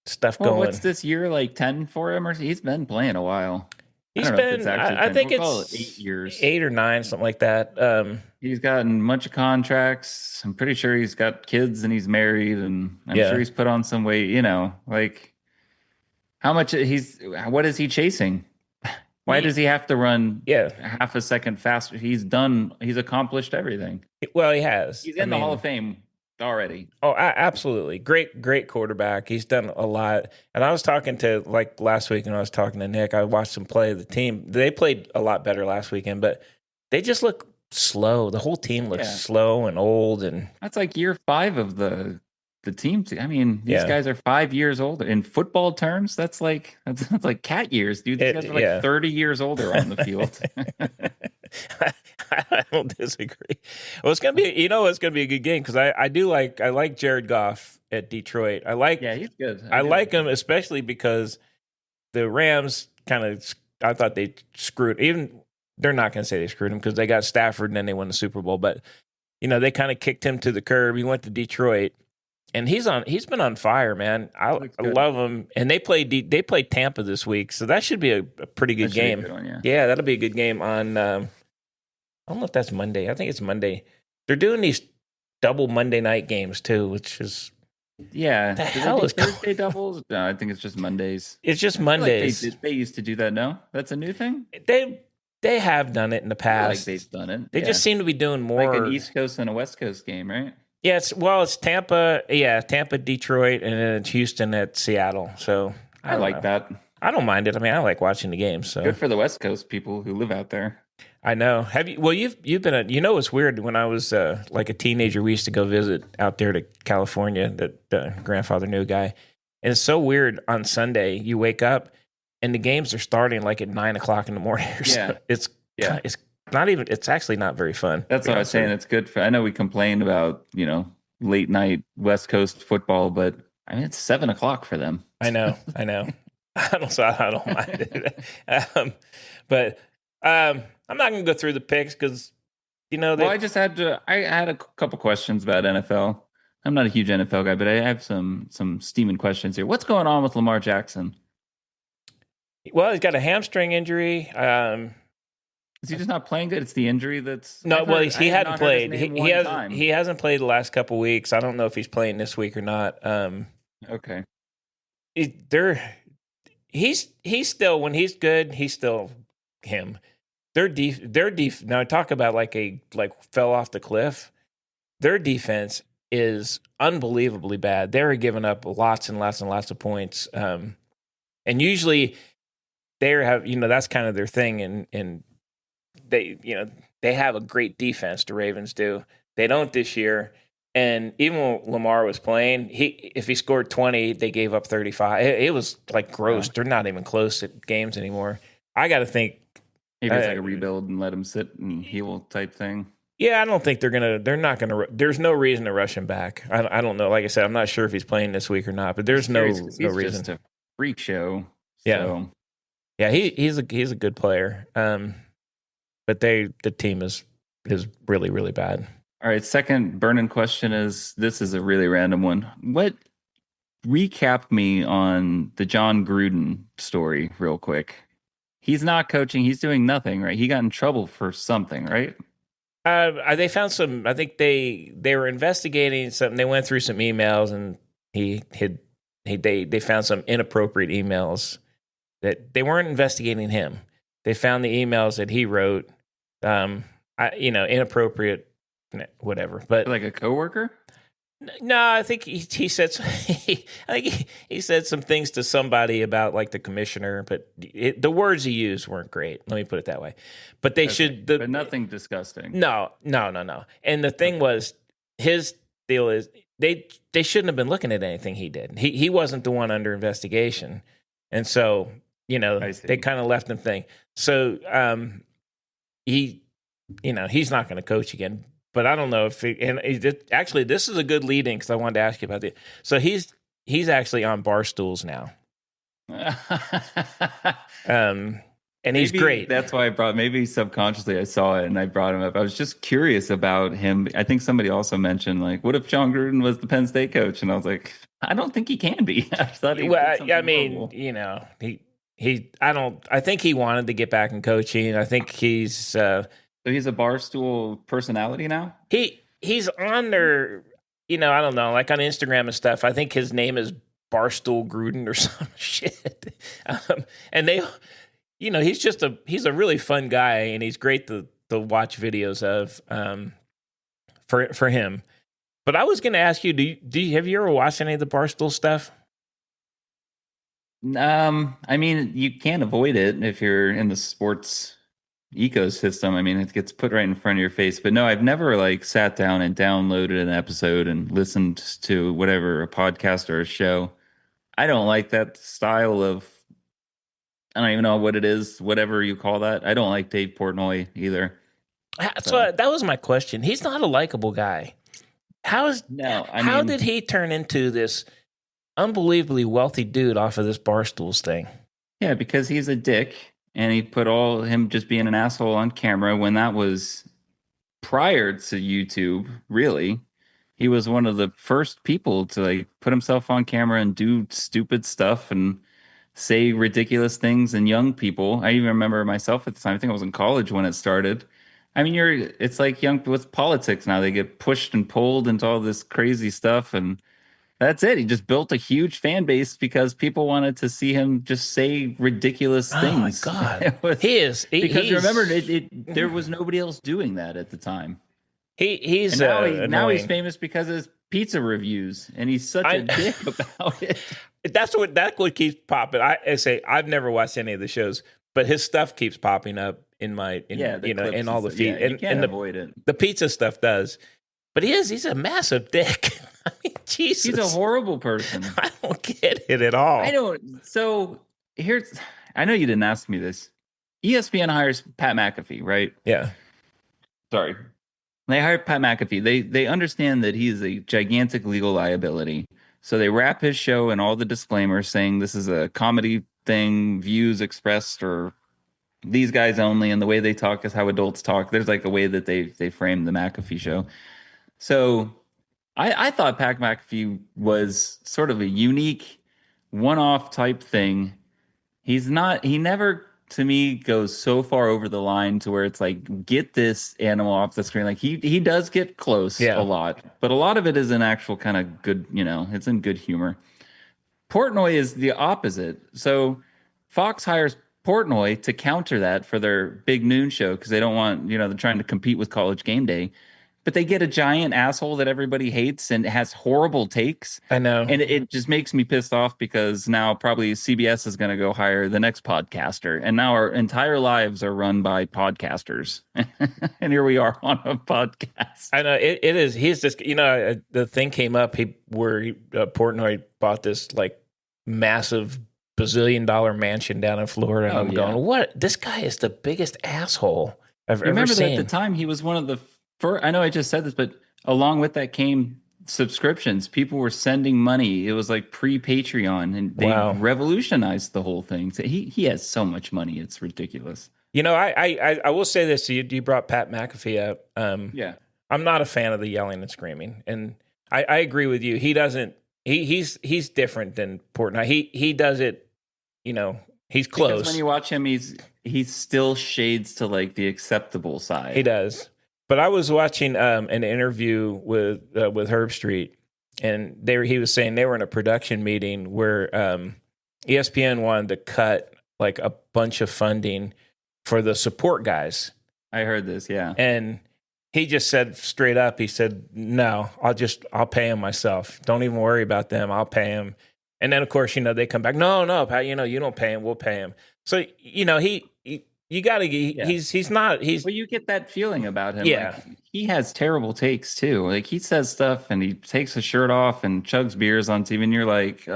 stuff going. What's this year like 10 for him? Or he's been playing a while. He's been. I think we'll it's 8 years, 8 or 9, something like that. He's gotten a bunch of contracts. I'm pretty sure he's got kids and he's married, and I'm sure he's put on some weight. Like how much what is he chasing? Why does he have to run half a second faster? He's accomplished everything. Well, he has. He's in the Hall of Fame already. Oh, absolutely. Great quarterback. He's done a lot. And I was talking to, like, last week, and I was talking to Nick. I watched him play the team. They played a lot better last weekend, but they just look slow. The whole team looks slow and old. And that's like year 5 of the team. I mean, these guys are 5 years older. In football terms, that's like cat years, dude. These guys are like 30 years older on the field. I don't disagree. Well, it's gonna be, it's gonna be a good game, because I like Jared Goff at Detroit. He's good. I like him, especially because the Rams I thought they screwed. Even they're not gonna say they screwed him, because they got Stafford and then they won the Super Bowl. But they kind of kicked him to the curb. He went to Detroit, and he's been on fire, man. I love him. And they play Tampa this week, so that should be a pretty good game. Good one, yeah, that'll be a good game on. I don't know if that's Monday. I think it's Monday. They're doing these double Monday night games too, which is the hell is Thursday doubles? No, I think it's just Mondays. It's just Mondays. Like they used to do that. No, that's a new thing. They have done it in the past. They've done it. They just seem to be doing more, like an East Coast and a West Coast game, right? Yeah, it's Tampa. Yeah, Tampa, Detroit, and then it's Houston at Seattle. So I like that. I don't mind it. I mean, I like watching the games. So good for the West Coast people who live out there. I know. Have you? Well, you've been it's weird. When I was like a teenager, we used to go visit out there to California. That grandfather knew a guy, and it's so weird. On Sunday, you wake up and the games are starting like at 9 o'clock in the morning. So it's not even. It's actually not very fun. That's what I was saying. It's good for. I know we complained about late night West Coast football, but I mean it's 7 o'clock for them. I know. I don't mind it. But. I'm not going to go through the picks because, I just had to. I had a couple questions about NFL. I'm not a huge NFL guy, but I have some steaming questions here. What's going on with Lamar Jackson? Well, he's got a hamstring injury. Is he just not playing good? It's the injury that's no. He hadn't played. He hasn't played the last couple weeks. I don't know if he's playing this week or not. Okay. He's still, when he's good, he's still him. Their now talk about like fell off the cliff. Their defense is unbelievably bad. They're giving up lots and lots and lots of points. And usually that's kind of their thing. And they have a great defense. The Ravens do. They don't this year. And even when Lamar was playing, if he scored 20, they gave up 35. It was like gross. They're not even close at games anymore. I got to think. Maybe it's like a rebuild and let him sit and heal type thing. Yeah, I don't think they're not going to. There's no reason to rush him back. I don't know. Like I said, I'm not sure if he's playing this week or not, but there's no reason. Just a freak show. Yeah. Yeah, he's a good player. But the team is really, really bad. All right, second burning question this is a really random one. Recap me on the John Gruden story real quick. He's not coaching. He's doing nothing, right? He got in trouble for something, right? They found some. I think they were investigating something. They went through some emails, and they found some inappropriate emails that they weren't investigating him. They found the emails that he wrote, inappropriate, whatever. But like a coworker. No, I think he said I think he said some things to somebody about like the commissioner, but the words he used weren't great. Let me put it that way. But they should. But nothing disgusting. No. And the thing was, his deal is they shouldn't have been looking at anything he did. He wasn't the one under investigation, and so they kind of left him thing. So he's not going to coach again. But I don't know if actually this is a good lead-in because I wanted to ask you about it. So he's actually on Barstools now, and he's great. That's why maybe subconsciously I saw it and I brought him up. I was just curious about him. I think somebody also mentioned like, what if John Gruden was the Penn State coach? And I was like, I don't think he can be. I thought he. Well, I mean, I think he wanted to get back in coaching. I think he's. So he's a Barstool personality now? He's on their, I don't know, like on Instagram and stuff. I think his name is Barstool Gruden or some shit. And they, he's a really fun guy and he's great to watch videos of for him. But I was going to ask you, have you ever watched any of the Barstool stuff? I mean, you can't avoid it if you're in the sports ecosystem. I mean, it gets put right in front of your face. But no, I've never like sat down and downloaded an episode and listened to whatever, a podcast or a show. I don't like that style of, I don't even know what it is, whatever you call that. I don't like Dave Portnoy either. So that was my question. He's not a likable guy. How did he turn into this unbelievably wealthy dude off of this Barstools thing? Yeah, because he's a dick. And he put all him just being an asshole on camera when that was prior to YouTube, really. He was one of the first people to like put himself on camera and do stupid stuff and say ridiculous things. And young people, I even remember myself at the time, I think I was in college when it started. I mean, it's like young with politics now. They get pushed and pulled into all this crazy stuff and that's it. He just built a huge fan base because people wanted to see him just say ridiculous things. Oh my God, remember, there was nobody else doing that at the time. He's now he's famous because of his pizza reviews, and he's such a dick about it. That's what keeps popping. I say I've never watched any of the shows, but his stuff keeps popping up in all the feed. You can't avoid it. The pizza stuff does. But he's a massive dick. I mean, Jesus. He's a horrible person. I don't get it at all. I don't. So I know you didn't ask me this. ESPN hires Pat McAfee, right? Yeah. Sorry. They hired Pat McAfee. They understand that he is a gigantic legal liability. So they wrap his show in all the disclaimers saying this is a comedy thing, views expressed or these guys only, and the way they talk is how adults talk. There's like a way that they frame the McAfee show. So I thought Pat McAfee was sort of a unique one-off type thing. He never to me goes so far over the line to where it's like, get this animal off the screen. Like he does get close a lot, but a lot of it is in actual kind of good, it's in good humor. Portnoy is the opposite. So Fox hires Portnoy to counter that for their big noon show because they don't want, they're trying to compete with College Game Day. But they get a giant asshole that everybody hates and has horrible takes. I know. And it just makes me pissed off because now probably CBS is going to go hire the next podcaster. And now our entire lives are run by podcasters. And here we are on a podcast. I know. It is. He's just, the thing came up where Portnoy bought this like massive bazillion-dollar mansion down in Florida. And I'm going, what? This guy is the biggest asshole I've ever seen. That at the time he was one of the I know I just said this, but along with that came subscriptions. People were sending money. It was like pre-Patreon, and they revolutionized the whole thing. So he has so much money. It's ridiculous. I will say this. You brought Pat McAfee up. I'm not a fan of the yelling and screaming. And I agree with you. He doesn't, he's different than Portnoy. He does it, he's close. Because when you watch him, he's still shades to like the acceptable side. He does. But I was watching an interview with Herb Street, and he was saying they were in a production meeting where ESPN wanted to cut like a bunch of funding for the support guys. I heard this, yeah. And he just said straight up, he said, no, I'll pay him myself. Don't even worry about them. I'll pay him. And then, of course, they come back. No, Pat, you don't pay him. We'll pay him. So, you got to, he's not. Well, you get that feeling about him. Yeah. Like, he has terrible takes too. Like, he says stuff and he takes his shirt off and chugs beers on TV. And you're like,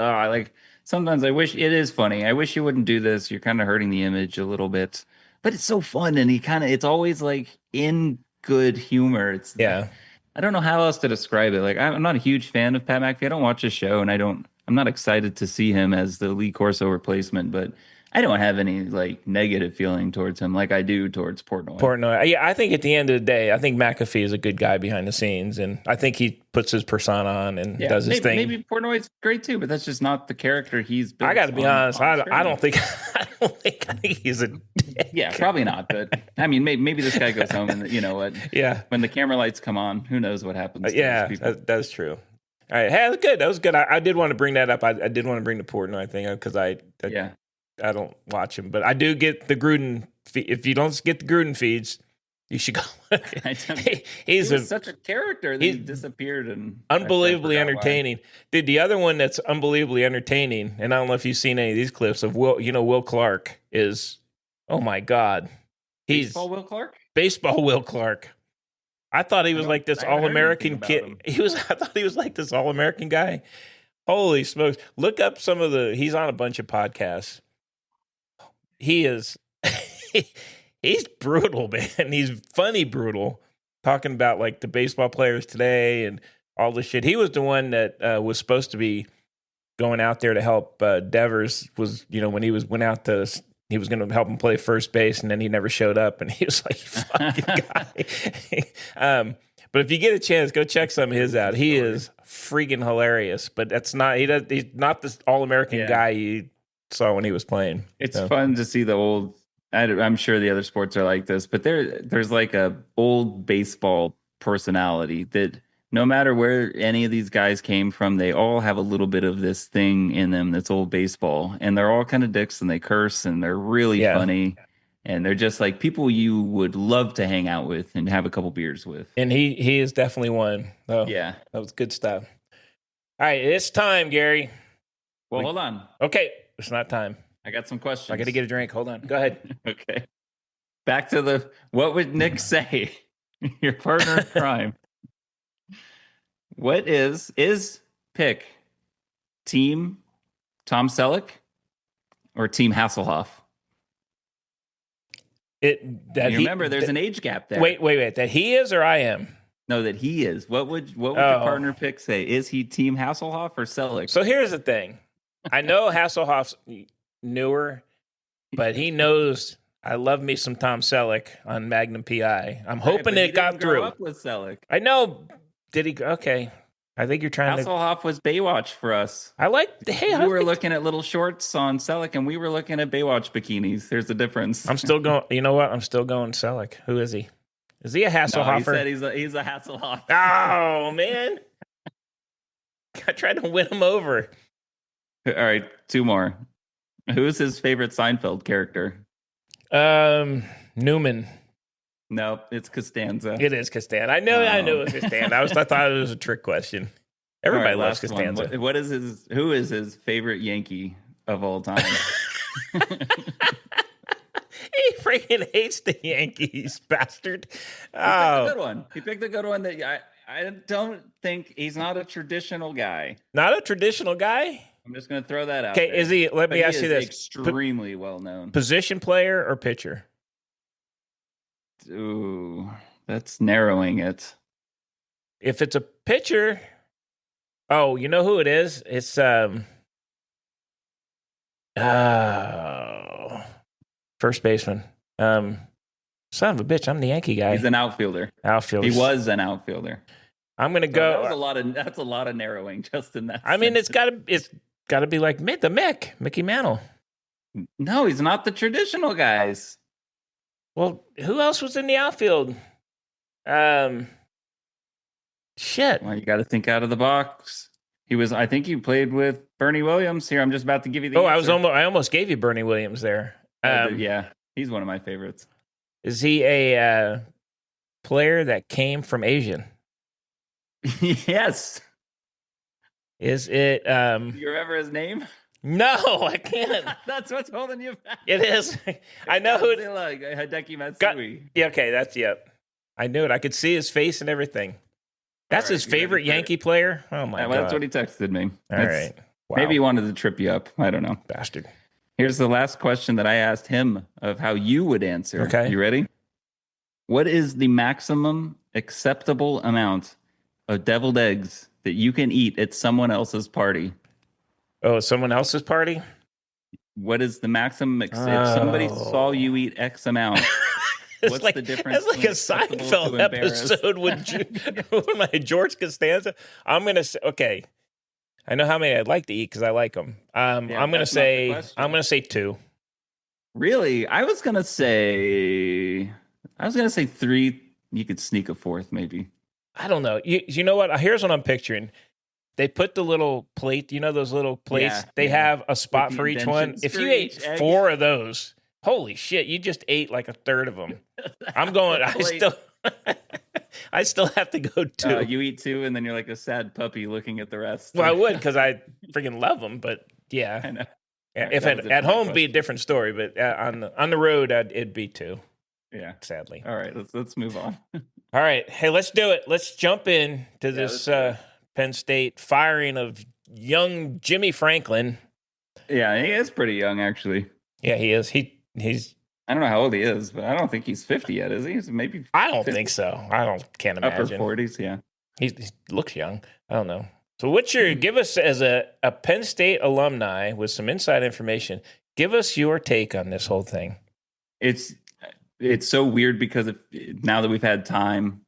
sometimes I wish it is funny. I wish you wouldn't do this. You're kind of hurting the image a little bit, but it's so fun. And it's always like in good humor. I don't know how else to describe it. Like, I'm not a huge fan of Pat McAfee. I don't watch his show, and I'm not excited to see him as the Lee Corso replacement, but I don't have any like negative feeling towards him like I do towards Portnoy. Yeah, I think at the end of the day, I think McAfee is a good guy behind the scenes, and I think he puts his persona on and does his thing. Maybe Portnoy's great too, but that's just not the character he's built. I got to be honest, I don't think I think he's a dick. Yeah, probably not. But I mean, maybe this guy goes home and you know what? Yeah, when the camera lights come on, who knows what happens? That's true. All right, hey, that was good. I did want to bring that up. I did want to bring the Portnoy thing up because I don't watch him, but I do get the Gruden. If you don't get the Gruden feeds, you should go. He was such a character that he disappeared and unbelievably entertaining. Dude, the other one that's unbelievably entertaining, and I don't know if you've seen any of these clips of Will Clark is, oh my God. He's Baseball Will Clark. I thought he was like this All-American kid. I thought he was like this All-American guy. Holy smokes. Look up he's on a bunch of podcasts. He is, he's brutal, man. He's funny brutal, talking about like the baseball players today and all this shit. He was the one that was supposed to be going out there to help Devers. Was when he went out he was going to help him play first base, and then he never showed up, and he was like, fucking guy. But if you get a chance, go check some of his out. He is freaking hilarious. But he's not this All-American guy you saw when he was playing. It's fun to see the old. I'm sure the other sports are like this, but there's like a old baseball personality that no matter where any of these guys came from, they all have a little bit of this thing in them that's old baseball, and they're all kind of dicks and they curse and they're really funny. And they're just like people you would love to hang out with and have a couple beers with. And he is definitely one. Oh, yeah, that was good stuff. All right, it's time, Gary. Well, hold on. Okay, it's not time. I got some questions. I got to get a drink. Hold on. Go ahead. Okay. Back to what would Nick say? Your partner in crime. What is pick team Tom Selleck or team Hasselhoff? Remember, there's an age gap there. Wait. That he is or I am? No, that he is. What would your partner pick say? Is he team Hasselhoff or Selleck? So here's the thing. I know Hasselhoff's newer, but he knows I love me some Tom Selleck on Magnum PI. I'm hoping it got through. Grow up with Selleck. I know. Did he? Okay. I think you're trying Hasselhoff was Baywatch for us. We were looking at little shorts on Selleck, and we were looking at Baywatch bikinis. There's a difference. I'm still going. You know what? I'm still going Selleck. Who is he? Is he a Hasselhoffer? No, he said he's a Hasselhoff. Oh man! I tried to win him over. All right, two more. Who's his favorite Seinfeld character? Newman. No, it's Costanza. It is Costanza. I knew it was Costanza. I thought it was a trick question. Everybody loves Costanza. Who is his favorite Yankee of all time? He freaking hates the Yankees, bastard. He picked a good one that I don't think he's not a traditional guy. Not a traditional guy? I'm just going to throw that out. Okay, is he? Let me ask you this: extremely well known. Position player or pitcher? Ooh, that's narrowing it. If it's a pitcher, you know who it is? It's first baseman. Son of a bitch, I'm the Yankee guy. He's an outfielder. He was an outfielder. I'm gonna go. That's a lot of narrowing just in that. I mean, it's gotta be like Mickey Mantle. No, he's not the traditional guys. Well, who else was in the outfield? Shit. Well, you got to think out of the box. I think he played with Bernie Williams. Here, I'm just about to give you the answer. I almost gave you Bernie Williams there. Yeah, he's one of my favorites. Is he a player that came from Asian? Yes. Is it? Do you remember his name? No, I can't. That's what's holding you back. It is. I know who. Hideki Matsui. Yeah, okay, that's I knew it. I could see his face and everything. That's his favorite Yankee player. Oh my god, that's what he texted me. All right, wow. Maybe he wanted to trip you up. I don't know, bastard. Here's the last question that I asked him of how you would answer. Okay, you ready? What is the maximum acceptable amount of deviled eggs that you can eat at someone else's party? Oh, someone else's party? What is the maximum? If somebody saw you eat X amount, what's the difference? It's like a Seinfeld episode with my George Costanza. I'm going to say, okay, I know how many I'd like to eat because I like them. I'm going to say 2. Really? I was going to say 3. You could sneak a 4th maybe. I don't know. You know what? Here's what I'm picturing. They put the little plate, you know, those little plates, they have a spot for each one. If you ate 4 of those, holy shit, you just ate like a third of them. I'm going, I still have to go 2. You eat 2 and then you're like a sad puppy looking at the rest. Well, I would because I freaking love them, but yeah. I know. If at home, it'd be a different story, but on the road, it'd be 2. Yeah. Sadly. All right, let's move on. All right. Hey, let's do it. Let's jump in to this Penn State firing of young Jimmy Franklin. Yeah, he is pretty young, actually. Yeah, he is. He's. I don't know how old he is, but I don't think he's 50 yet, is he? He's maybe. I don't think so. Can't imagine. Upper 40s, yeah. He looks young. I don't know. So, give us as a Penn State alumni with some inside information? Give us your take on this whole thing. It's so weird because now that we've had time,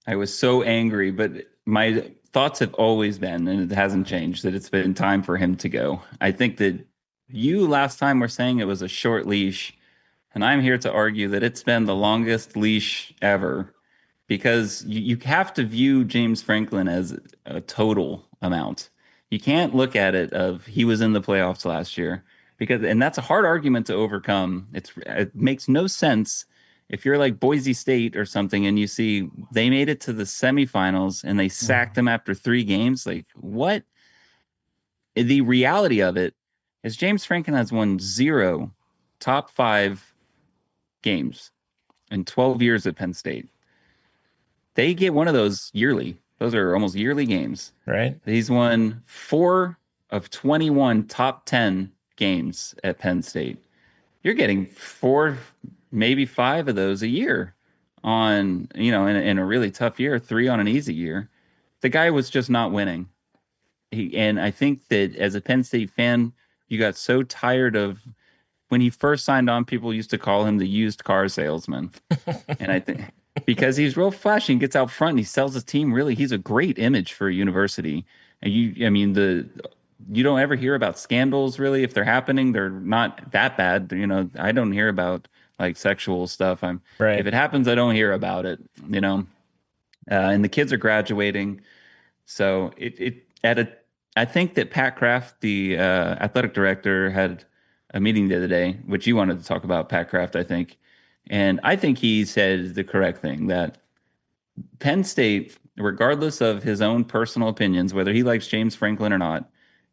I was so angry, but my thoughts have always been, and it hasn't changed, that it's been time for him to go. I think that you last time were saying it was a short leash, and I'm here to argue that it's been the longest leash ever, because you have to view James Franklin as a total amount. You can't look at it of he was in the playoffs last year, and that's a hard argument to overcome. It makes no sense. If you're like Boise State or something and you see they made it to the semifinals and they sacked them after 3 games, like what? The reality of it is James Franklin has won 0 top 5 games in 12 years at Penn State. They get one of those yearly. Those are almost yearly games. Right. He's won 4 of 21 top 10 games at Penn State. You're getting 4, maybe 5 of those a year on, in a really tough year, 3 on an easy year. The guy was just not winning. And I think that as a Penn State fan, you got so tired of when he first signed on, people used to call him the used car salesman. And I think because he's real flashy and gets out front and he sells his team, really, he's a great image for a university. And you don't ever hear about scandals, really. If they're happening, they're not that bad. I don't hear about like sexual stuff. If it happens, I don't hear about it, and the kids are graduating. So I think that Pat Kraft, the athletic director, had a meeting the other day, which you wanted to talk about, Pat Kraft, I think. And I think he said the correct thing, that Penn State, regardless of his own personal opinions, whether he likes James Franklin or not,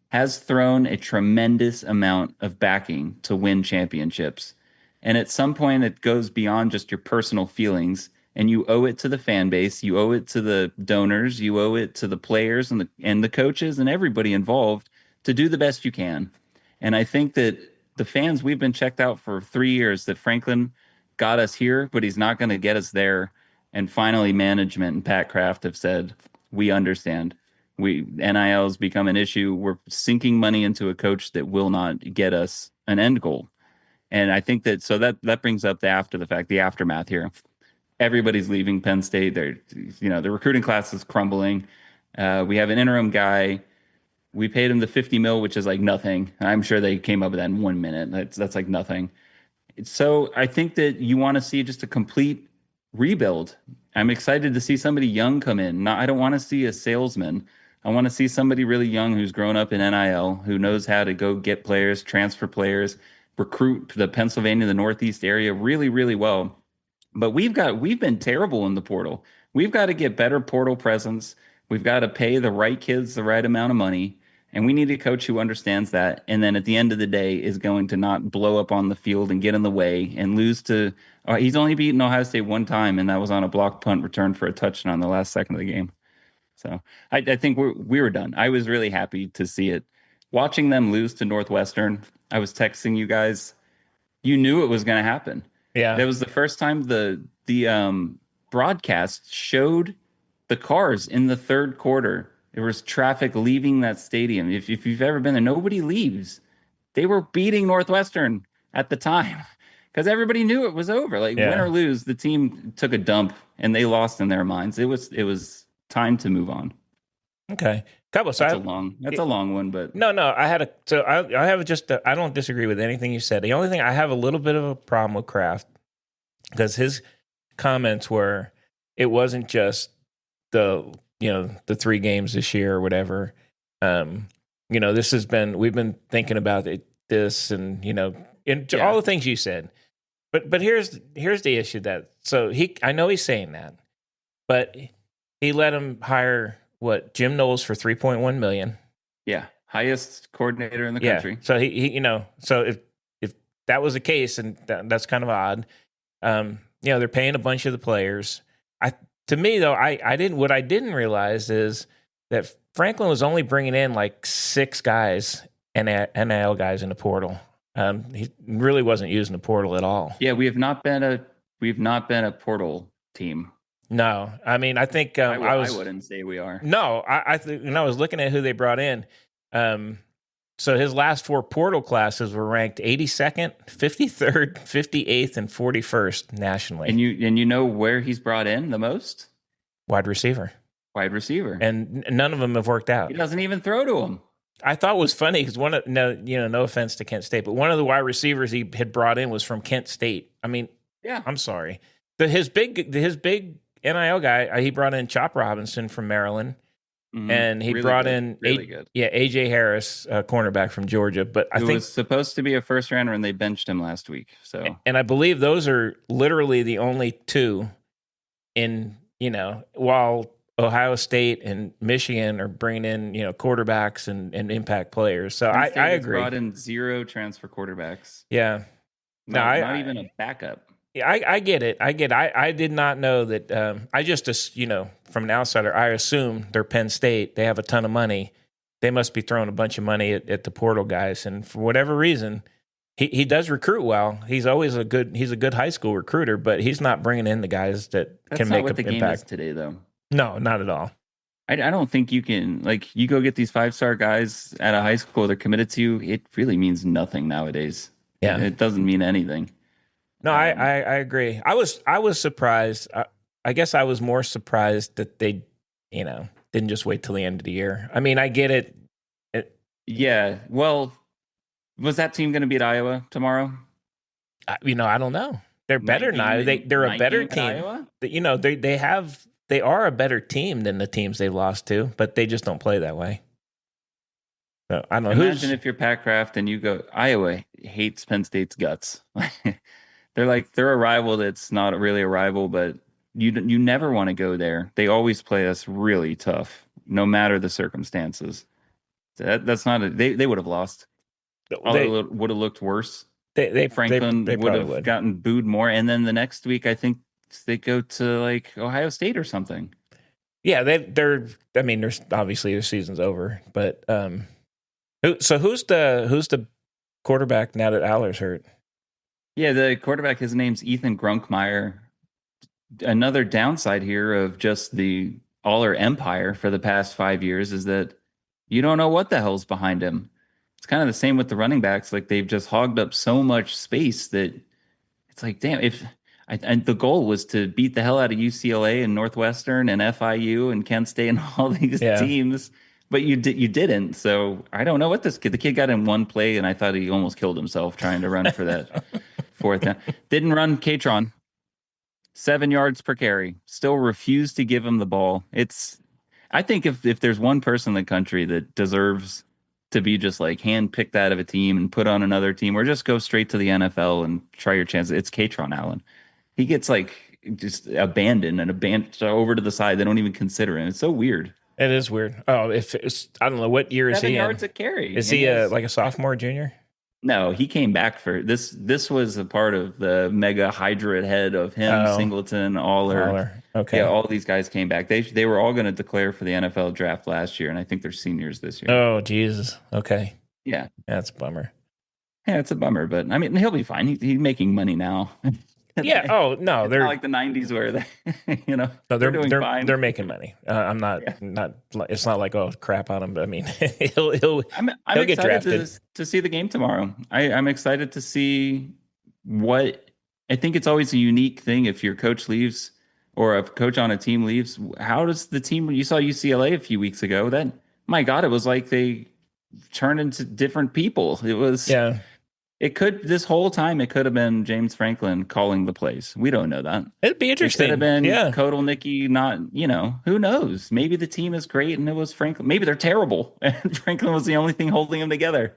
has thrown a tremendous amount of backing to win championships. And at some point, it goes beyond just your personal feelings, and you owe it to the fan base, you owe it to the donors, you owe it to the players and the coaches and everybody involved to do the best you can. And I think that the fans, we've been checked out for 3 years, that Franklin got us here, but he's not going to get us there. And finally, management and Pat Kraft have said, we understand. NIL has become an issue. We're sinking money into a coach that will not get us an end goal. And I think that brings up the aftermath here. Everybody's leaving Penn State. The recruiting class is crumbling. We have an interim guy. We paid him the $50 million, which is like nothing. I'm sure they came up with that in 1 minute. That's like nothing. So I think that you want to see just a complete rebuild. I'm excited to see somebody young come in. I don't want to see a salesman. I want to see somebody really young who's grown up in NIL, who knows how to go get players, transfer players, recruit the Pennsylvania, the Northeast area really, really well. But we've been terrible in the portal. We've got to get better portal presence. We've got to pay the right kids the right amount of money. And we need a coach who understands that. And then at the end of the day is going to not blow up on the field and get in the way and lose to he's only beaten Ohio State one time, and that was on a blocked punt return for a touchdown in the last second of the game. So I think we were done. I was really happy to see it. Watching them lose to Northwestern, I was texting you guys. You knew it was going to happen. Yeah. That was the first time the broadcast showed the cars in the third quarter. There was traffic leaving that stadium. If you've ever been there, nobody leaves. They were beating Northwestern at the time because everybody knew it was over. Like win or lose, the team took a dump and they lost in their minds. It was time to move on. Okay. Couple. So that's a long one, but no. I don't disagree with anything you said. The only thing I have a little bit of a problem with Kraft because his comments were, it wasn't just the 3 games this year or whatever. We've been thinking about this and all the things you said. But here's the issue I know he's saying that, but he let him hire Jim Knowles for $3.1 million. Yeah, highest coordinator in the country. So he so if that was the case, and that's kind of odd. They're paying a bunch of the players. To me though, I didn't realize is that Franklin was only bringing in like 6 guys and NIL guys in the portal. He really wasn't using the portal at all. Yeah, we've not been a portal team. No, I mean, I think I wouldn't say we are. No, I was looking at who they brought in. So his last 4 portal classes were ranked 82nd, 53rd, 58th, and 41st nationally. And you know where he's brought in the most? Wide receiver. And none of them have worked out. He doesn't even throw to him. I thought it was funny because no offense to Kent State, but one of the wide receivers he had brought in was from Kent State. I mean, yeah, I'm sorry. His big NIL guy, he brought in Chop Robinson from Maryland, and he brought in AJ Harris, cornerback from Georgia. But I think was supposed to be a first rounder, and they benched him last week. So, and I believe those are literally the only 2 in while Ohio State and Michigan are bringing in quarterbacks and impact players. So I agree. Brought in 0 transfer quarterbacks. Yeah, not even a backup. Yeah, I get it. I did not know that. I just, from an outsider, I assume they're Penn State. They have a ton of money. They must be throwing a bunch of money at the portal guys. And for whatever reason, he does recruit well. He's always a good high school recruiter, but he's not bringing in the guys that can make an impact. That's not what the game is today, though. No, not at all. I don't think you can, you go get these 5-star guys at a high school, they're committed to you. It really means nothing nowadays. Yeah. It doesn't mean anything. No, I agree. I was surprised. I guess I was more surprised that they, didn't just wait till the end of the year. I mean, I get it. Yeah. Well, was that team going to beat Iowa tomorrow? I don't know. They're better now. They're a better team. They are a better team than the teams they've lost to, but they just don't play that way. So I don't know. Imagine if you're Pat Kraft and you go, Iowa hates Penn State's guts. They're a rival that's not really a rival, but you never want to go there. They always play us really tough, no matter the circumstances. That's not they would have lost. They would have looked worse. Franklin would have gotten booed more, and then the next week I think they go to Ohio State or something. Yeah, they're. I mean, there's obviously the season's over, but who's the quarterback now that Aller's hurt? Yeah, the quarterback, his name's Ethan Grunkmeyer. Another downside here of just the Aller empire for the past 5 years is that you don't know what the hell's behind him. It's kind of the same with the running backs. They've just hogged up so much space that it's damn, and the goal was to beat the hell out of UCLA and Northwestern and FIU and Kent State and all these teams, but you didn't. So I don't know what the kid got in one play, and I thought he almost killed himself trying to run for that 4th down. Didn't run Katron. 7 yards per carry. Still refused to give him the ball. I think if there's one person in the country that deserves to be just hand-picked out of a team and put on another team, or just go straight to the NFL and try your chances, it's Katron Allen. he gets like just abandoned over to the side. They don't even consider him. It's so weird. It is weird. Oh, if it's, I don't know what year is 7 he in? yards a carry. Is and he has- like a sophomore, junior? No, he came back for this. This was a part of the mega hydra head of him, Oh. Singleton, Aller. Waller. Okay. Yeah, all these guys came back. They were all going to declare for the NFL draft last year, and I think they're seniors this year. Oh, Jesus. Okay. Yeah, That's a bummer. yeah, it's a bummer, but I mean, he'll be fine. He's making money now. Yeah. Oh, no. It's They're not like the '90s where they, no, they're doing fine. They're making money. I'm not, it's not like, oh, crap on him, but I mean, he'll I'm get excited drafted. to see the game tomorrow. I'm excited to see what I think it's always a unique thing if your coach leaves or a coach on a team leaves. How does the team? You saw UCLA a few weeks ago. That my God, it was like they turned into different people. It was Yeah. It could this whole time it could have been James Franklin calling the plays. We don't know that. It'd be It interesting. could have been Yeah. Kotelnicki, not, who knows? Maybe the team is great and it was Franklin. Maybe they're terrible and Franklin was the only thing holding them together.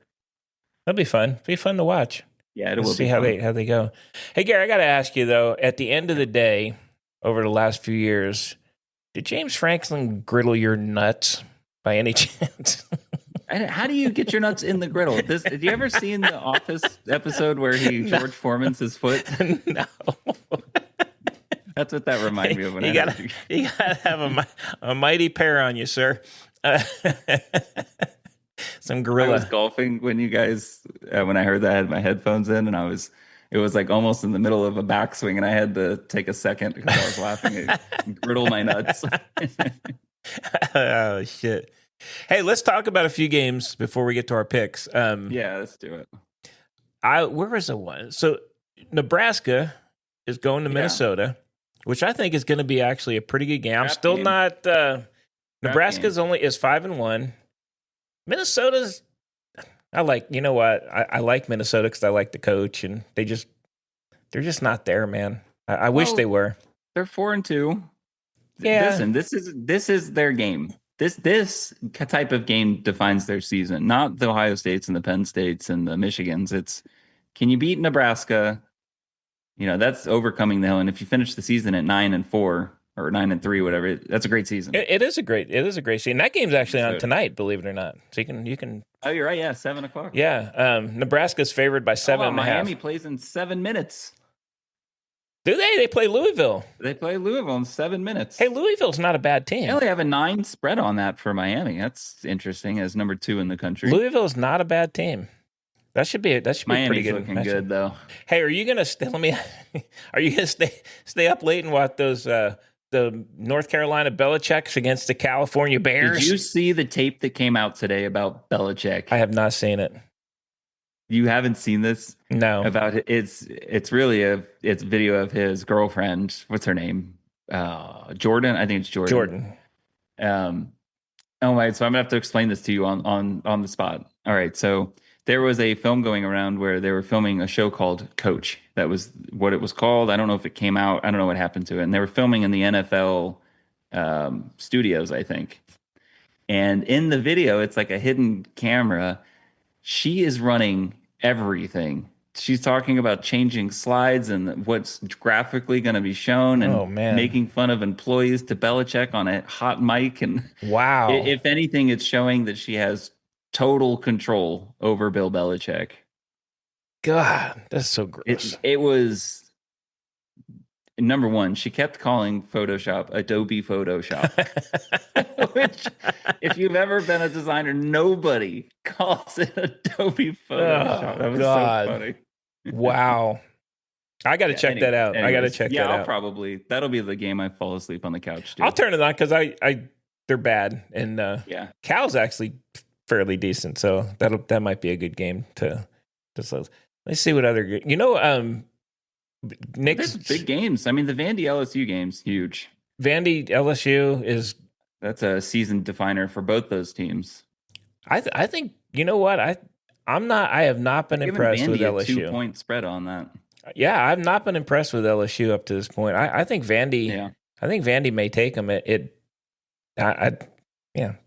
That'd be fun. Be fun to watch. Yeah, it Let's will see be how fun. they go. Hey, Gary, I got to ask you though. At the end of the day, over the last few years, did James Franklin griddle your nuts by any chance? How do you get your nuts in the griddle? Did you ever seen the Office episode where George Foreman's his foot? No. That's what that reminded me of. When You I gotta, heard you gotta have a mighty pair on you, sir. Some I gorilla. was golfing when you guys when I heard that I had my headphones in and it was like almost in the middle of a backswing and I had to take a second because I was laughing and griddle my nuts. Oh shit. Hey, let's talk about a few games before we get to our picks. Yeah, let's do it. Where was the one? So Nebraska is going to Yeah. Minnesota, which I think is going to be actually a pretty good game. I'm Trap still game. not. Nebraska's game. only is 5-1. Minnesota's. I like. You know what? I like Minnesota because I like the coach, and they're just not there, man. I wish Well, they were. They're 4-2. Yeah. Listen, this is their game. This type of game defines their season, not the Ohio States and the Penn States and the Michigans. It's can you beat Nebraska? That's overcoming the hill. And if you finish the season at 9-4 or 9-3, whatever, that's a great season. It is a great scene. That game's actually on So- tonight, believe it or not. So you can. Oh, you're right. Yeah, 7:00. Yeah. Nebraska's favored by 7.5. Miami plays in 7 minutes. Do they? They play Louisville. They play Louisville in 7 minutes. Hey, Louisville's not a bad team. They only have a 9 spread on that for Miami. That's interesting as number 2 in the country. Louisville's not a bad team. That should be a pretty Miami's good. looking matchup. good though. Hey, are you gonna stay? Are you gonna stay up late and watch those the North Carolina Belichick's against the California Bears? Did you see the tape that came out today about Belichick? I have not seen it. You haven't seen this? No. About it. It's really it's a video of his girlfriend. What's her name? Jordan. I think it's Jordan. Oh my! So I'm gonna have to explain this to you on the spot. All right. So there was a film going around where they were filming a show called Coach. That was what it was called. I don't know if it came out. I don't know what happened to it. And they were filming in the NFL studios, I think. And in the video, it's like a hidden camera. She is running everything. She's talking about changing slides and what's graphically going to be shown and Oh, man. making fun of employees to Belichick on a hot mic. And Wow. if anything, it's showing that she has total control over Bill Belichick. God, that's so gross. It was number one. She kept calling Photoshop Adobe Photoshop, which, if you've ever been a designer, nobody calls it Adobe Photoshop. That was God. so funny. Wow. I got to check that out. I got to check that out. That'll be the game I fall asleep on the couch. Too. I'll turn it on because they're bad and Yeah. Cal's actually fairly decent, so that might be a good game to. Let's see what other Nick's There's big games. I mean, the Vandy LSU game's huge. Vandy LSU is. That's a season definer for both those teams. I think you know what I have not been impressed with Vandy a LSU. 2-point spread on that. Yeah, I've not been impressed with LSU up to this point. I think Vandy. Yeah. I think Vandy may take them. Be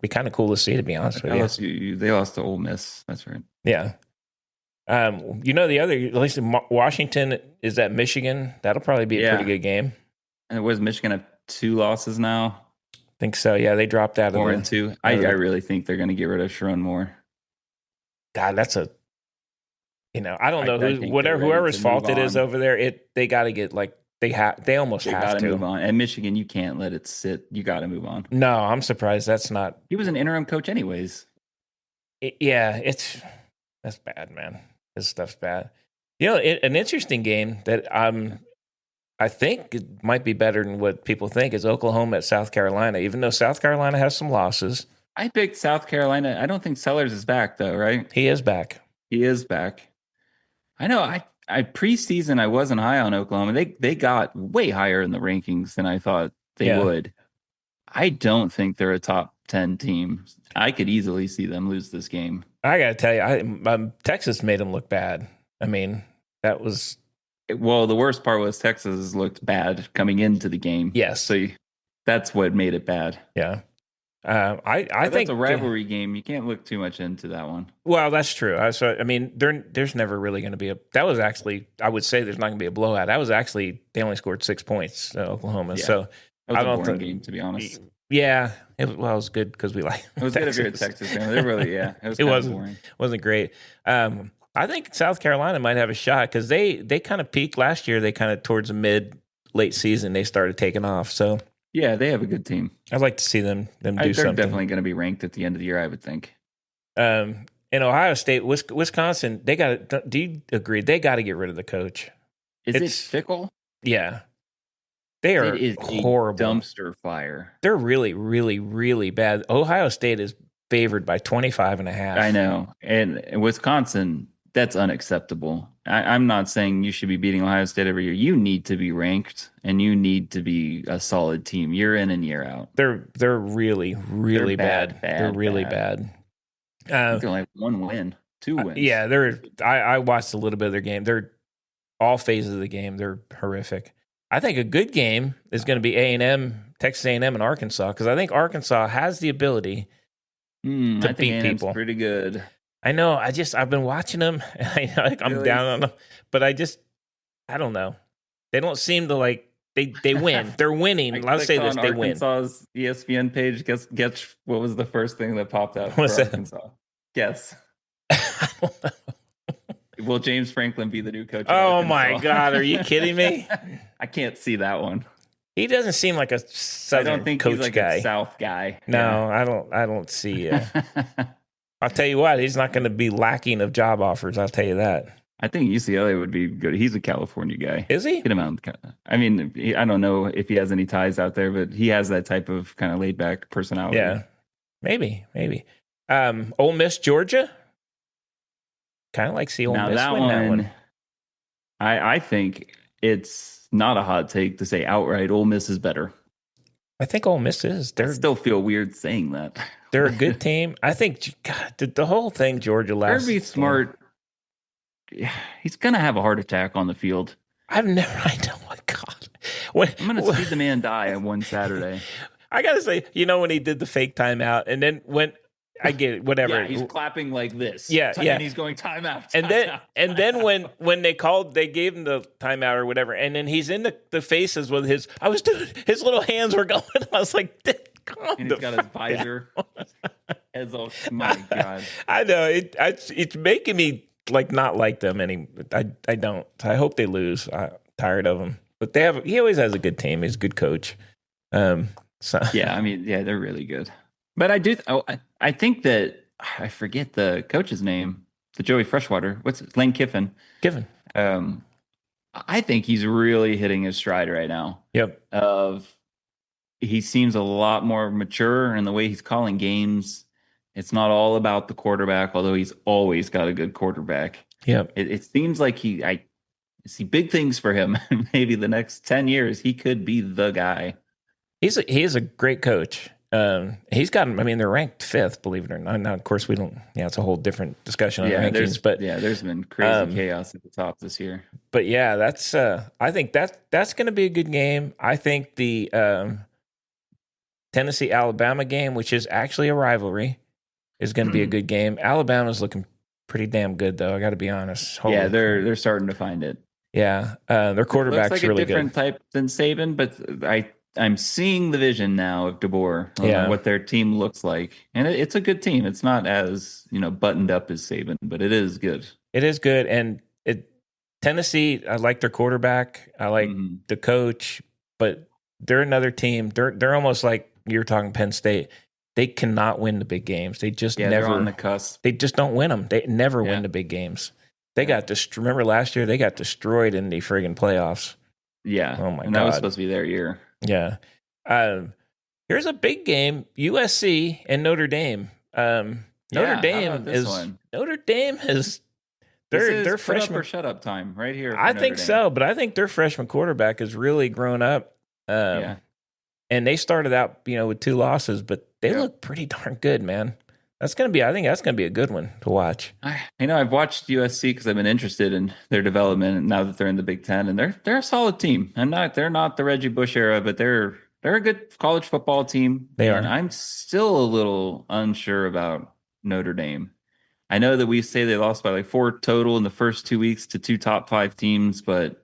kind of cool to see, to be honest with you. LSU, they lost to Ole Miss. That's right. Yeah. The other, at least in Washington is at Michigan. That'll probably be a pretty good game. And was Michigan have 2 losses now? I think so. Yeah, they dropped out of 4-2. I really think they're going to get rid of Sharon Moore. God, that's a. I don't know whoever's fault it is over there. They got to get they almost have to move on. And Michigan, you can't let it sit. You got to move on. No, I'm surprised that's not. He was an interim coach, anyways. That's bad, man. This stuff's bad. An interesting game that I think it might be better than what people think is Oklahoma at South Carolina. Even though South Carolina has some losses, I picked South Carolina. I don't think Sellers is back though, right? He is back. I know. I preseason I wasn't high on Oklahoma. They got way higher in the rankings than I thought they would. I don't think they're a top 10 team. I could easily see them lose this game. I got to tell you, Texas made them look bad. I mean, that was. Well, the worst part was Texas looked bad coming into the game. Yes. So that's what made it bad. Yeah. I think it's a rivalry game. You can't look too much into that one. Well, that's true. There's never really going to be that was actually, I would say there's not going to be a blowout. That was actually, they only scored 6 points, Oklahoma. Yeah. So it was a boring game, to be honest. Yeah. It was good because we like it was Texas. Good if you're a Texas fan. They really, it wasn't great. I think South Carolina might have a shot because they kind of peaked last year. They kind of towards the late season, they started taking off. So yeah, they have a good team. I'd like to see them do something. They're definitely going to be ranked at the end of the year, I would think. In Ohio State, Wisconsin, they got. Do you agree? They got to get rid of the coach. Is it Fickle? Yeah, they are horrible. Dumpster fire. They're really, really, really bad. Ohio State is favored by 25.5. I know, and Wisconsin. That's unacceptable. I'm not saying you should be beating Ohio State every year. You need to be ranked, and you need to be a solid team year in and year out. They're really, really bad. They're really bad. They only have 1 win, 2 wins. Yeah, I watched a little bit of their game. They're all phases of the game. They're horrific. I think a good game is going to be A&M, Texas A&M, and Arkansas because I think Arkansas has the ability to beat A&M's people. Pretty good. I know. I've been watching them, and I'm down on them, but I don't know. They don't seem to they win. They're winning. Let's say this: they win. Arkansas's ESPN page. Guess what was the first thing that popped up? What's that? Arkansas? Guess. I don't know. Will James Franklin be the new coach? Oh my God! Are you kidding me? I can't see that one. He doesn't seem like a Southern I don't think coach he's like guy. A South guy. No, yeah. I don't see. I'll tell you what, he's not going to be lacking of job offers. I'll tell you that. I think UCLA would be good. He's a California guy. Is he? Get him out. I mean, I don't know if he has any ties out there, but he has that type of kind of laid back personality. Yeah, maybe. Ole Miss, Georgia. Kind of like see Ole Miss win that one. I think it's not a hot take to say outright Ole Miss is better. I think Ole Miss is. I still feel weird saying that. They're a good team. I think the whole thing Georgia last. Kirby Smart. He's gonna have a heart attack on the field. I know. My God. I'm gonna see the man die on one Saturday. I gotta say, when he did the fake timeout, and then when I get it, whatever. Yeah, he's clapping like this. Yeah. And he's going timeout. And then when they gave him the timeout or whatever, and then he's in the faces with his little hands were going. I was like, and he's got his visor. My God. I know it's making me not like them any. I don't. I hope they lose. I'm tired of them. But he always has a good team. He's a good coach. Yeah, I mean, yeah, they're really good. But I think that I forget the coach's name, the Joey Freshwater. Lane Kiffin? Kiffin. I think he's really hitting his stride right now. Yep. He seems a lot more mature in the way he's calling games. It's not all about the quarterback, although he's always got a good quarterback. Yep. It seems like I see big things for him. Maybe the next 10 years, he could be the guy. He is a great coach. He's got. I mean, they're ranked 5th, believe it or not. Now, of course, we don't. Yeah, it's a whole different discussion on rankings. But there's been crazy chaos at the top this year. But yeah, that's. I think that's going to be a good game. I think the Tennessee Alabama game, which is actually a rivalry, is going to be a good game. Alabama's looking pretty damn good, though. I got to be honest. Holy Yeah, crap. they're starting to find it. Yeah, their quarterback's Looks like really a different good. type than Saban, but I'm seeing the vision now of DeBoer on Yeah. what their team looks like, and it's a good team. It's not as buttoned up as Saban, but it is good. It is good, and Tennessee. I like their quarterback. I like the coach, but they're another team. They're almost like you were talking Penn State. They cannot win the big games. They just never they're on the cusp. They just don't win them. They never win the big games. They got remember last year they got destroyed in the friggin' playoffs. Yeah. Oh my God. That was supposed to be their year. Yeah. Here's a big game: USC and Notre Dame. Notre Dame is their freshman or shut up time right here. I think so, but I think their freshman quarterback has really grown up. And they started out, with 2 losses, but they look pretty darn good, man. I think that's gonna be a good one to watch. I've watched USC because I've been interested in their development, and now that they're in the Big Ten, and they're a solid team. They're not the Reggie Bush era, but they're a good college football team. They are. And I'm still a little unsure about Notre Dame. I know that we say they lost by like 4 total in the first 2 weeks to 2 top 5 teams, but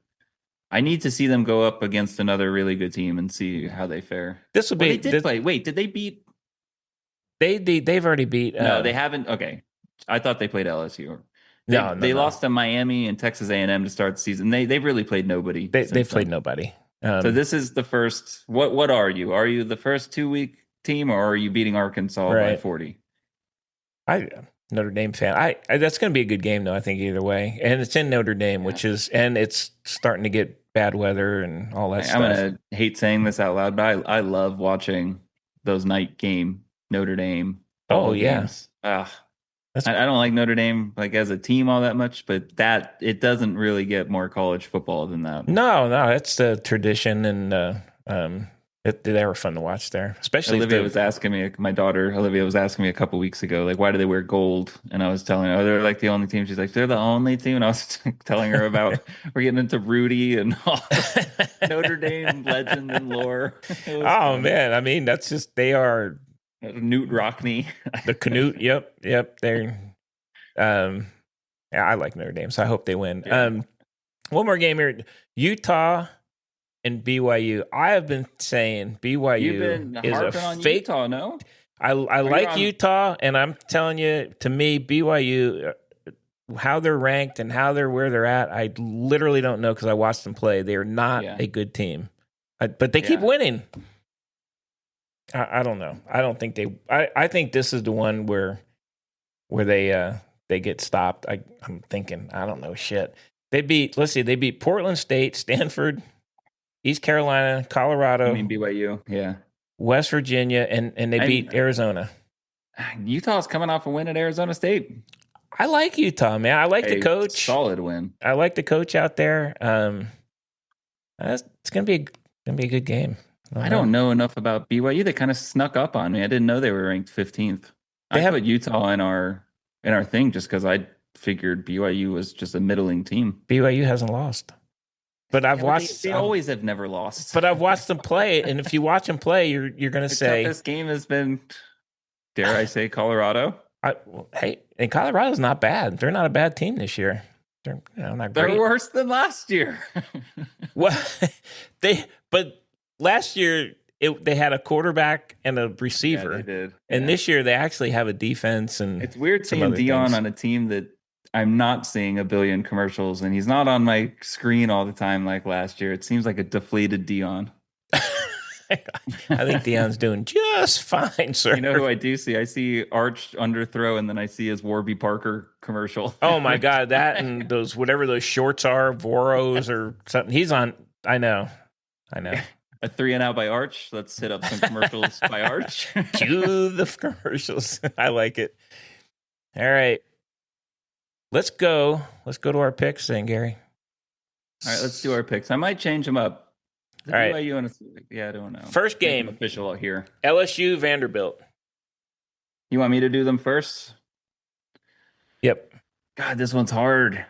I need to see them go up against another really good team and see how they fare. This will be. They did play. Wait, did they beat? They've already beat. No, they haven't. Okay, I thought they played LSU. They lost to Miami and Texas A&M to start the season. They've really played nobody. They've played nobody. So this is the first. What are you? Are you the first 2-week team, or are you beating Arkansas by 40? Notre Dame fan. That's going to be a good game though. I think either way, and it's in Notre Dame, and it's starting to get bad weather and all that stuff. I'm gonna hate saying this out loud, but I love watching those night game Notre Dame. Games. I don't like Notre Dame as a team all that much, but it doesn't really get more college football than that. No, it's the tradition, and they were fun to watch there. Especially my daughter Olivia was asking me a couple weeks ago, why do they wear gold? And I was telling her, they're like the only team. She's like, they're the only team. And I was telling her about we're getting into Rudy and all Notre Dame legend and lore. Man, I mean that's just they are. Newt Rockney. The Canute, yep. They're I like Notre Dame, so I hope they win. Yeah. One more game here. Utah and BYU. I have been saying BYU is a fake. Utah, no? I like Utah, and I'm telling you, to me, BYU, how they're ranked and where they're at, I literally don't know because I watched them play. They are not a good team, but they keep winning. I don't know. I don't think they. I think this is the one where they get stopped. I'm thinking. I don't know shit. They beat. Let's see. They beat Portland State, Stanford, East Carolina, Colorado. I mean BYU. Yeah. West Virginia, and they beat Arizona. Utah's coming off a win at Arizona State. I like Utah, man. I like the coach. Solid win. I like the coach out there. It's gonna be a good game. I don't know enough about BYU. They kind of snuck up on me. I didn't know they were ranked 15th. I put Utah in our thing just because I figured BYU was just a middling team. BYU hasn't lost, but I've watched. They always have never lost. But I've watched them play, and if you watch them play, you're going to say this game has been. Dare I say Colorado? And Colorado's not bad. They're not a bad team this year. They're not great. They're worse than last year. But last year they had a quarterback and a receiver. Yeah, they did. And this year they actually have a defense. And it's weird seeing Dion on a team that I'm not seeing a billion commercials, and he's not on my screen all the time like last year. It seems like a deflated Dion. I think Dion's doing just fine, sir. You know who I do see? I see Arch underthrow, and then I see his Warby Parker commercial. Oh my God, that and those whatever those shorts are, Voros or something. He's on. I know. A 3 and out by Arch. Let's hit up some commercials by Arch. Cue the commercials. I like it. All right, let's go to our picks, then, Gary. All right, let's do our picks. I might change them up. All right. I don't know. First game. Official here. LSU Vanderbilt. You want me to do them first? Yep. God, this one's hard.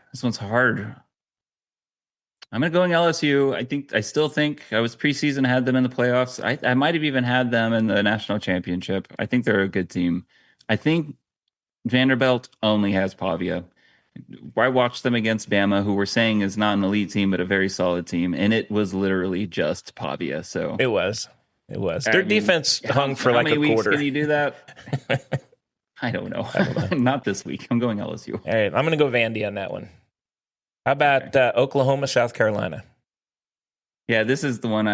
I'm going to go in LSU. I still think I was preseason, had them in the playoffs. I might have even had them in the national championship. I think they're a good team. I think Vanderbilt only has Pavia. I watched them against Bama, who we're saying is not an elite team, but a very solid team, and it was literally just Pavia. So It was. Their I mean, defense hung for how like many a weeks quarter. can you do that? I don't know. Not this week. I'm going LSU. All right, I'm going to go Vandy on that one. How about Oklahoma, South Carolina? Yeah, this is the one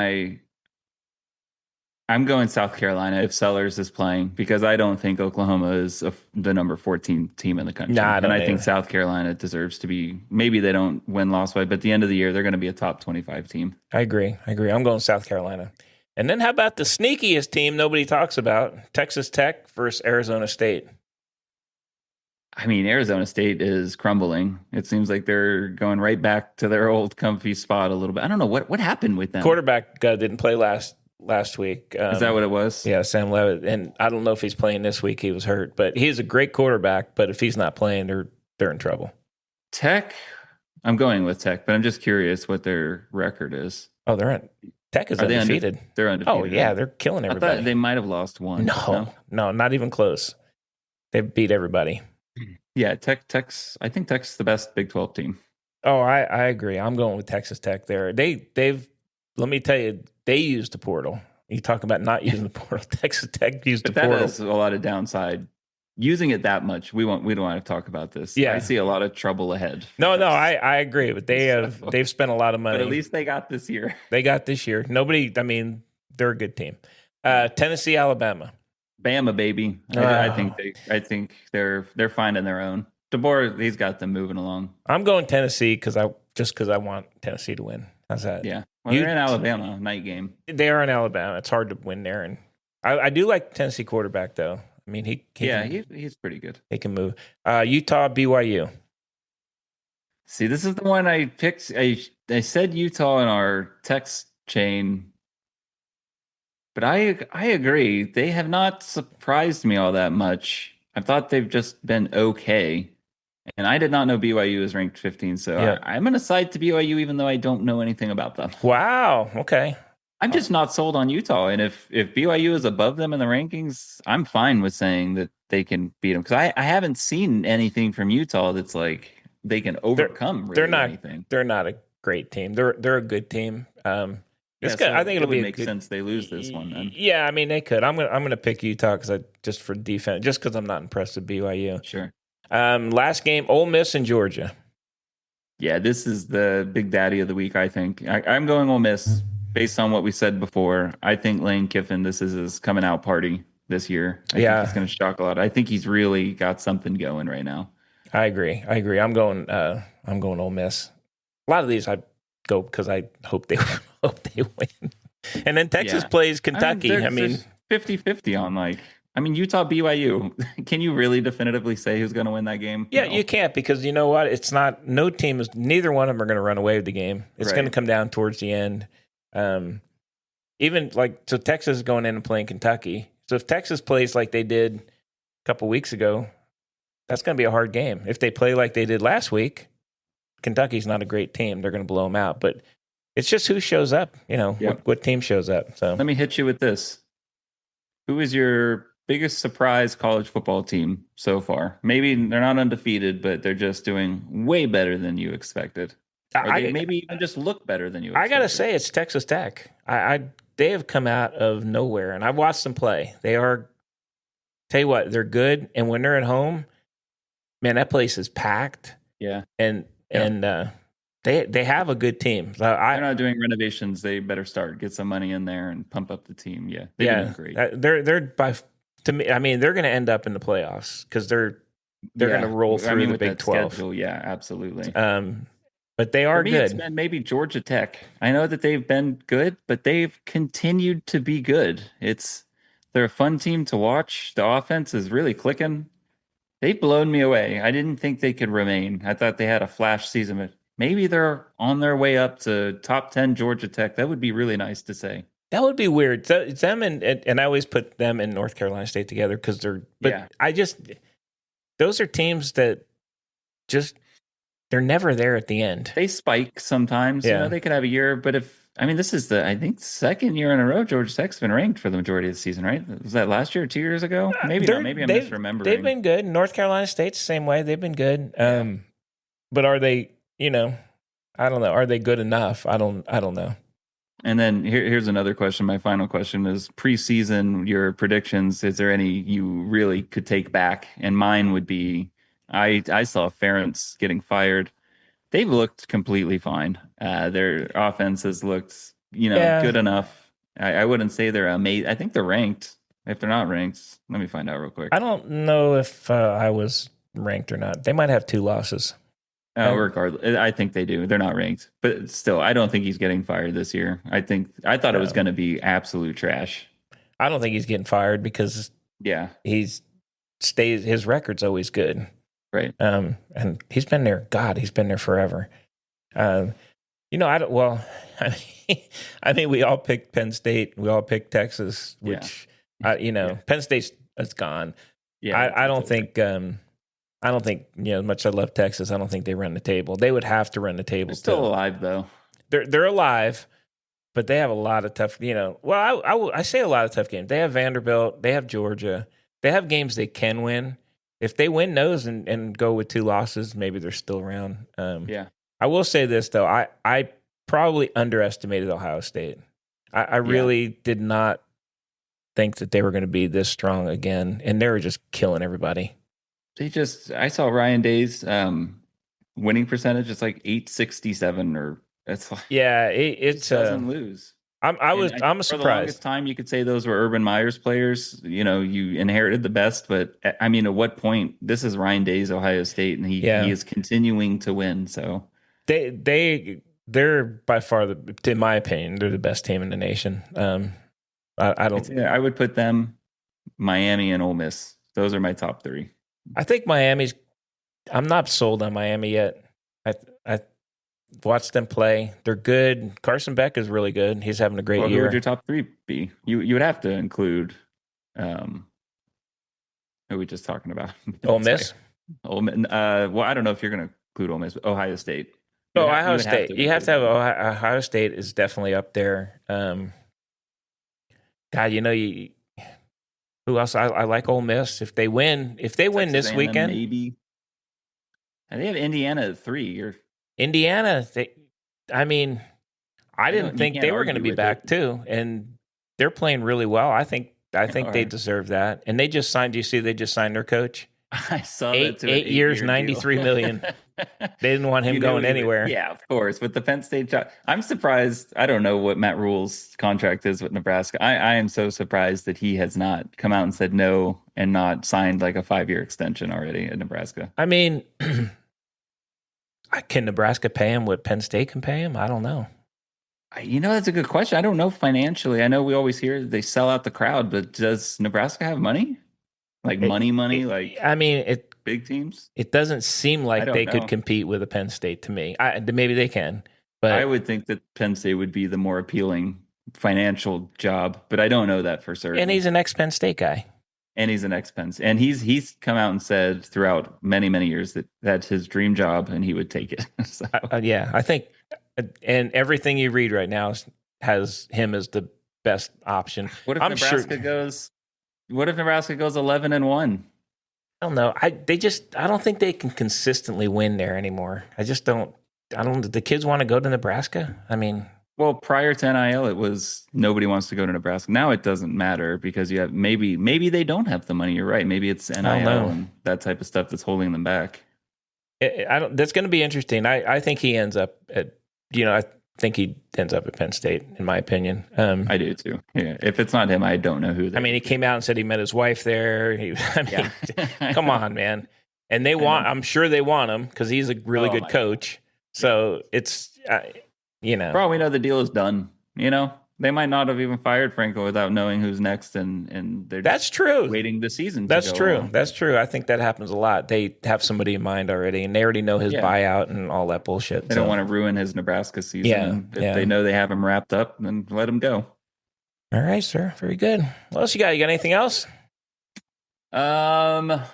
I'm going South Carolina if Sellers is playing because I don't think Oklahoma is the number 14 team in the country. Nah, I think South Carolina deserves to be, maybe they don't win loss by, but at the end of the year, they're going to be a top 25 team. I agree. I'm going South Carolina. And then how about the sneakiest team nobody talks about, Texas Tech versus Arizona State? I mean, Arizona State is crumbling. It seems like they're going right back to their old comfy spot a little bit. I don't know what happened with them. Quarterback didn't play last week. Is that what it was? Yeah, Sam Levitt. And I don't know if he's playing this week. He was hurt, but he's a great quarterback. But if he's not playing, they're in trouble. Tech, I'm going with Tech, but I'm just curious what their record is. Oh, Tech is undefeated. They're undefeated. Oh, yeah, they're killing everybody. I thought they might have lost one. No, not even close. They beat everybody. Yeah, I think Tech's the best Big 12 team. Oh, I agree. I'm going with Texas Tech there. They've let me tell you, they used the portal. You talk about not using the portal. Texas Tech used the portal. That has a lot of downside. Using it that much, we don't want to talk about this. Yeah. I see a lot of trouble ahead. No, I agree. But they've spent a lot of money. But at least they got this year. They got this year. They're a good team. Tennessee, Alabama. Bama, baby. I think they're finding their own. DeBoer, he's got them moving along. I'm going Tennessee because I want Tennessee to win. How's that? Yeah. Well, they're in Alabama, night game. They are in Alabama. It's hard to win there, and I do like Tennessee quarterback though. I mean, he's pretty good. He can move. Utah, BYU. See, this is the one I picked. I said Utah in our text chain. But I agree. They have not surprised me all that much. I thought they've just been okay. And I did not know BYU is ranked 15. So yeah. I'm going to side to BYU even though I don't know anything about them. Wow. Okay. I'm just not sold on Utah. And if BYU is above them in the rankings, I'm fine with saying that they can beat them. Because I haven't seen anything from Utah that's like they can overcome anything. They're not a great team. They're a good team. I think it'll make sense they lose this one then. Yeah, I mean they could. I'm gonna pick Utah just for defense, just because I'm not impressed with BYU. Sure. Last game, Ole Miss and Georgia. Yeah, this is the big daddy of the week. I think I'm going Ole Miss based on what we said before. I think Lane Kiffin, this is his coming out party this year. I think he's going to shock a lot. I think he's really got something going right now. I agree. I'm going Ole Miss. A lot of these I go because I hope they win. And then Texas plays Kentucky. I mean 50-50 on Utah BYU. Can you really definitively say who's going to win that game? Yeah, no. You can't because you know what? It's not. Neither one of them are going to run away with the game. It's going to come down towards the end. So Texas is going in and playing Kentucky. So if Texas plays like they did a couple weeks ago, that's going to be a hard game. If they play like they did last week, Kentucky's not a great team. They're going to blow them out. But it's just who shows up, what team shows up. So let me hit you with this. Who is your biggest surprise college football team so far? Maybe they're not undefeated, but they're just doing way better than you expected. Maybe even just look better than you expected. I got to say, it's Texas Tech. They have come out of nowhere, and I've watched them play. They are, tell you what, they're good. And when they're at home, man, that place is packed. Yeah. And they have a good team. They're not doing renovations. They better get some money in there and pump up the team. Yeah, they're doing great. To me, I mean, they're going to end up in the playoffs because they're going to roll through the Big 12. Schedule, yeah, absolutely. But they are good. It's been maybe Georgia Tech. I know that they've been good, but they've continued to be good. They're a fun team to watch. The offense is really clicking. They've blown me away. I didn't think they could remain. I thought they had a flash season, but maybe they're on their way up to top 10 Georgia Tech. That would be really nice to say. That would be weird. Them and I always put them and North Carolina State together because those are teams that just, they're never there at the end. They spike sometimes. Yeah. They could have a year, but I mean, this is I think, second year in a row Georgia Tech's been ranked for the majority of the season, right? Was that last year or 2 years ago? Maybe not. Maybe I'm misremembering. They've been good. North Carolina State's the same way. They've been good. Yeah. But are they, I don't know. Are they good enough? I don't know. And then here's another question. My final question is preseason, your predictions. Is there any you really could take back? And mine would be I saw Ferentz getting fired. They've looked completely fine. Their offense has looked, good enough. I wouldn't say they're amazing. I think they're ranked. If they're not ranked, let me find out real quick. I don't know if I was ranked or not. They might have 2 losses. Regardless, I think they do. They're not ranked, but still, I don't think he's getting fired this year. I thought it was going to be absolute trash. I don't think he's getting fired because his record's always good. Right. And he's been there. God, he's been there forever. I don't. Well, I mean, we all picked Penn State. We all picked Texas, which, Penn State's gone. Yeah. I don't think. I don't think, as much as I love Texas, I don't think they run the table. They would have to run the table. They're still alive, though. They're alive, but they have a lot of tough. Well, I say a lot of tough games. They have Vanderbilt. They have Georgia. They have games they can win. If they win those and go with 2 losses, maybe they're still around. I will say this, though. I probably underestimated Ohio State. I really did not think that they were going to be this strong again, and they were just killing everybody. I saw Ryan Day's winning percentage. It's like 867, or it's like, it doesn't lose. I'm surprised. For the longest time, you could say those were Urban Meyer's players. You inherited the best, but I mean, at what point? This is Ryan Day's Ohio State, and he is continuing to win. So they're by far in my opinion, they're the best team in the nation. I would put them, Miami, and Ole Miss. Those are my top 3. I think I'm not sold on Miami yet. I watched them play. They're good. Carson Beck is really good. He's having a great year. Who would your top 3 be? You would have to include who are we just talking about? Ole Miss? Well, I don't know if you're going to include Ole Miss, but Ohio State. Ohio State. You have to have Ohio State is definitely up there. God, who else? I like Ole Miss. If they win this weekend, maybe. And they have Indiana at 3. Indiana. I didn't think they were going to be back too, and they're playing really well. I think they deserve that. And they just signed. You see, they just signed their coach. I saw 8 years, $93 million. They didn't want him going anywhere. Yeah, of course. With the Penn State job, I'm surprised. I don't know what Matt Rule's contract is with Nebraska. I am so surprised that he has not come out and said no and not signed like a 5-year extension already at Nebraska. I mean, can Nebraska pay him what Penn State can pay him? I don't know. That's a good question. I don't know financially. I know we always hear they sell out the crowd, but does Nebraska have money? Like money? Big teams? It doesn't seem like they could compete with a Penn State to me. Maybe they can, but I would think that Penn State would be the more appealing financial job, but I don't know that for certain. And he's an ex-Penn State guy. And he's come out and said throughout many, many years that that's his dream job and he would take it. So. I think, and everything you read right now has him as the best option. What if Nebraska goes 11-1? I don't know. I don't think they can consistently win there anymore. The kids want to go to Nebraska. I mean, well, prior to NIL, it was nobody wants to go to Nebraska. Now it doesn't matter because you have maybe they don't have the money. You're right. Maybe it's NIL and that type of stuff that's holding them back. That's going to be interesting. I think he ends up at Penn State, in my opinion. I do too. Yeah. If it's not him, I don't know who. He came out and said he met his wife there. Come on, man. And I'm sure they want him because he's a really good coach. So it's, For all we know, the deal is done. They might not have even fired Franco without knowing who's next, and they're that's true. Waiting the season. That's true. That's true. I think that happens a lot. They have somebody in mind already, and they already know his buyout and all that bullshit. They don't want to ruin his Nebraska season. If they know they have him wrapped up, then let him go. All right, sir. Very good. What else you got? You got anything else? Not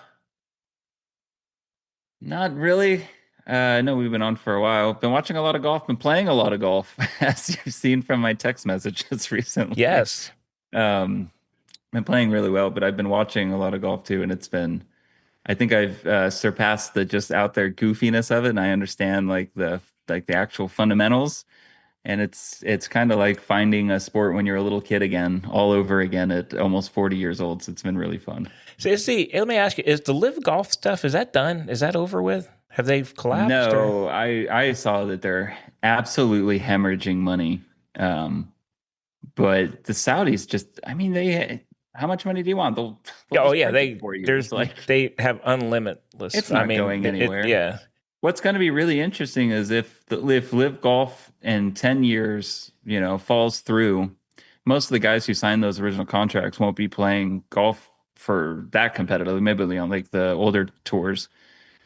really. No, we've been on for a while. Been watching a lot of golf. Been playing a lot of golf, as you've seen from my text messages recently. Yes. Um, been playing really well, but I've been watching a lot of golf too, and it's been. I think I've surpassed the just out there goofiness of it, and I understand like the actual fundamentals. And it's kind of like finding a sport when you're a little kid again, all over again at almost 40 years old. So it's been really fun. So let me ask you: is the live golf stuff, is that done? Is that over with? Have they collapsed? No, I saw that they're absolutely hemorrhaging money. But the Saudis just, I mean, how much money do you want? They'll Oh just yeah, print it for you. there's It's like they have unlimitless. it's not going anywhere. Yeah. What's going to be really interesting is if Live Golf in 10 years, falls through, most of the guys who signed those original contracts won't be playing golf for that competitively, maybe on like the older tours.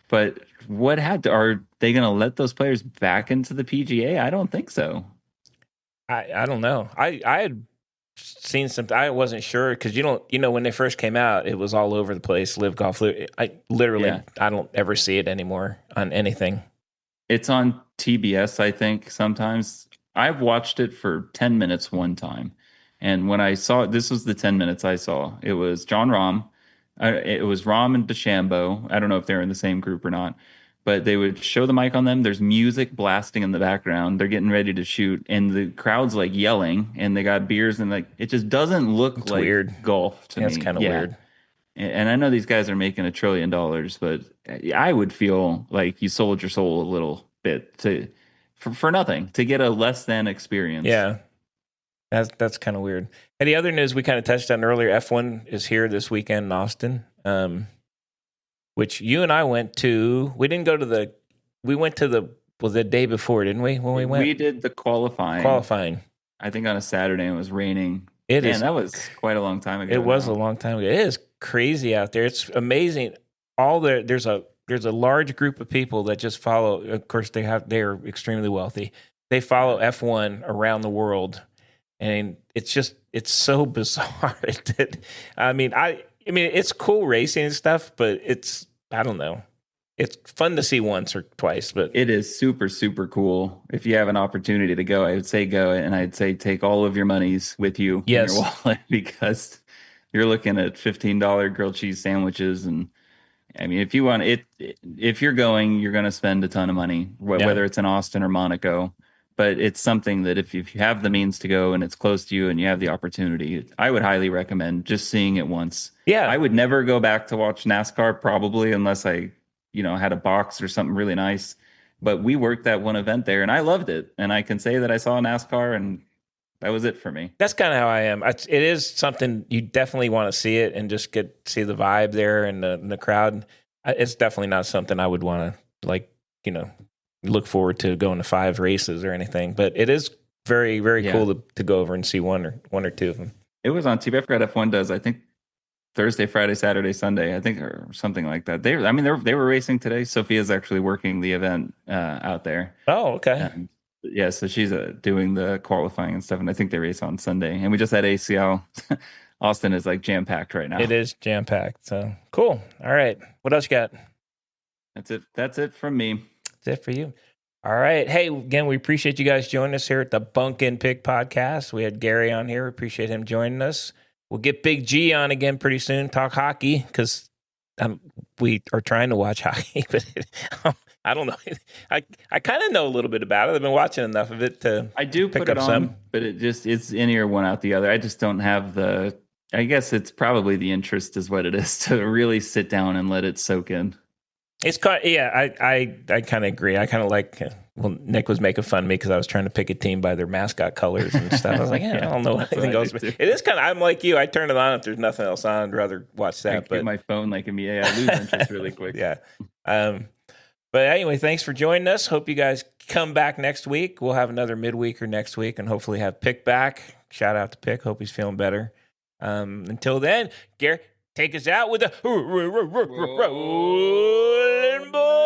But are they going to let those players back into the PGA? I don't think so. I don't know. I had seen something. I wasn't sure because when they first came out, it was all over the place. Live golf. I don't ever see it anymore on anything. It's on TBS, I think. Sometimes I've watched it for 10 minutes one time, and when I saw it, this was the 10 minutes I saw. It was John Rahm. It was Rahm and DeChambeau. I don't know if they're in the same group or not, but they would show the mic on them. There's music blasting in the background. They're getting ready to shoot, and the crowd's like yelling, and they got beers, and like it just doesn't look It's like weird. golf to me. It's kind of weird. And I know these guys are making $1 trillion, but I would feel like you sold your soul a little bit for nothing to get a less than experience. Yeah, that's kind of weird. And the other news we kind of touched on earlier, F1 is here this weekend in Austin. Which you and I went to. We didn't go to we went to the day before, didn't we? When we went, we did the qualifying. I think on a Saturday, and it was raining. That was quite a long time ago. It was a long time ago. It is crazy out there. It's amazing. There's a large group of people that just follow. Of course, they are extremely wealthy. They follow F1 around the world, and it's so bizarre. I mean, it's cool racing and stuff, but I don't know. It's fun to see once or twice, but it is super, super cool. If you have an opportunity to go, I would say go, and I'd say take all of your monies with you in your wallet, because you're looking at $15 grilled cheese sandwiches. And I mean, if you want it, if you're going, you're going to spend a ton of money, whether it's in Austin or Monaco. But it's something that if you have the means to go and it's close to you and you have the opportunity, I would highly recommend just seeing it once. Yeah. I would never go back to watch NASCAR, probably, unless I had a box or something really nice. But we worked that one event there, and I loved it. And I can say that I saw NASCAR, and that was it for me. That's kind of how I am. It is something you definitely want to see it and just see the vibe there and the crowd. It's definitely not something I would want to look forward to going to 5 races or anything. But it is very, very cool to go over and see one or two of them. It was on TV. I forgot F1 does, I think, Thursday, Friday, Saturday, Sunday, I think, or something like that. They were racing today. Sophia's actually working the event out there. Oh, okay. So she's doing the qualifying and stuff, and I think they race on Sunday. And we just had ACL. Austin is like jam packed right now. It is jam packed. So cool. All right, what else you got? That's it from me. That's it for you. All right. Hey, again, we appreciate you guys joining us here at the Bunk and Pick podcast. We had Gary on here. We appreciate him joining us. We'll get Big G on again pretty soon, talk hockey, because we are trying to watch hockey, but I don't know. I kind of know a little bit about it. I've been watching enough of it to I do pick put it up on, some. But it's in ear one out the other. I just don't have I guess it's probably the interest is what it is to really sit down and let it soak in. It's kind of, I kind of agree. I kind of like, Nick was making fun of me because I was trying to pick a team by their mascot colors and stuff. I was like, I don't know what anything goes. It is kind of, I'm like you. I turn it on if there's nothing else on. I'd rather watch that. But my phone like me, I lose interest really quick. Yeah. But anyway, thanks for joining us. Hope you guys come back next week. We'll have another midweek or next week, and hopefully have Pick back. Shout out to Pick. Hope he's feeling better. Until then, Gary, take us out with the Rollin Balls.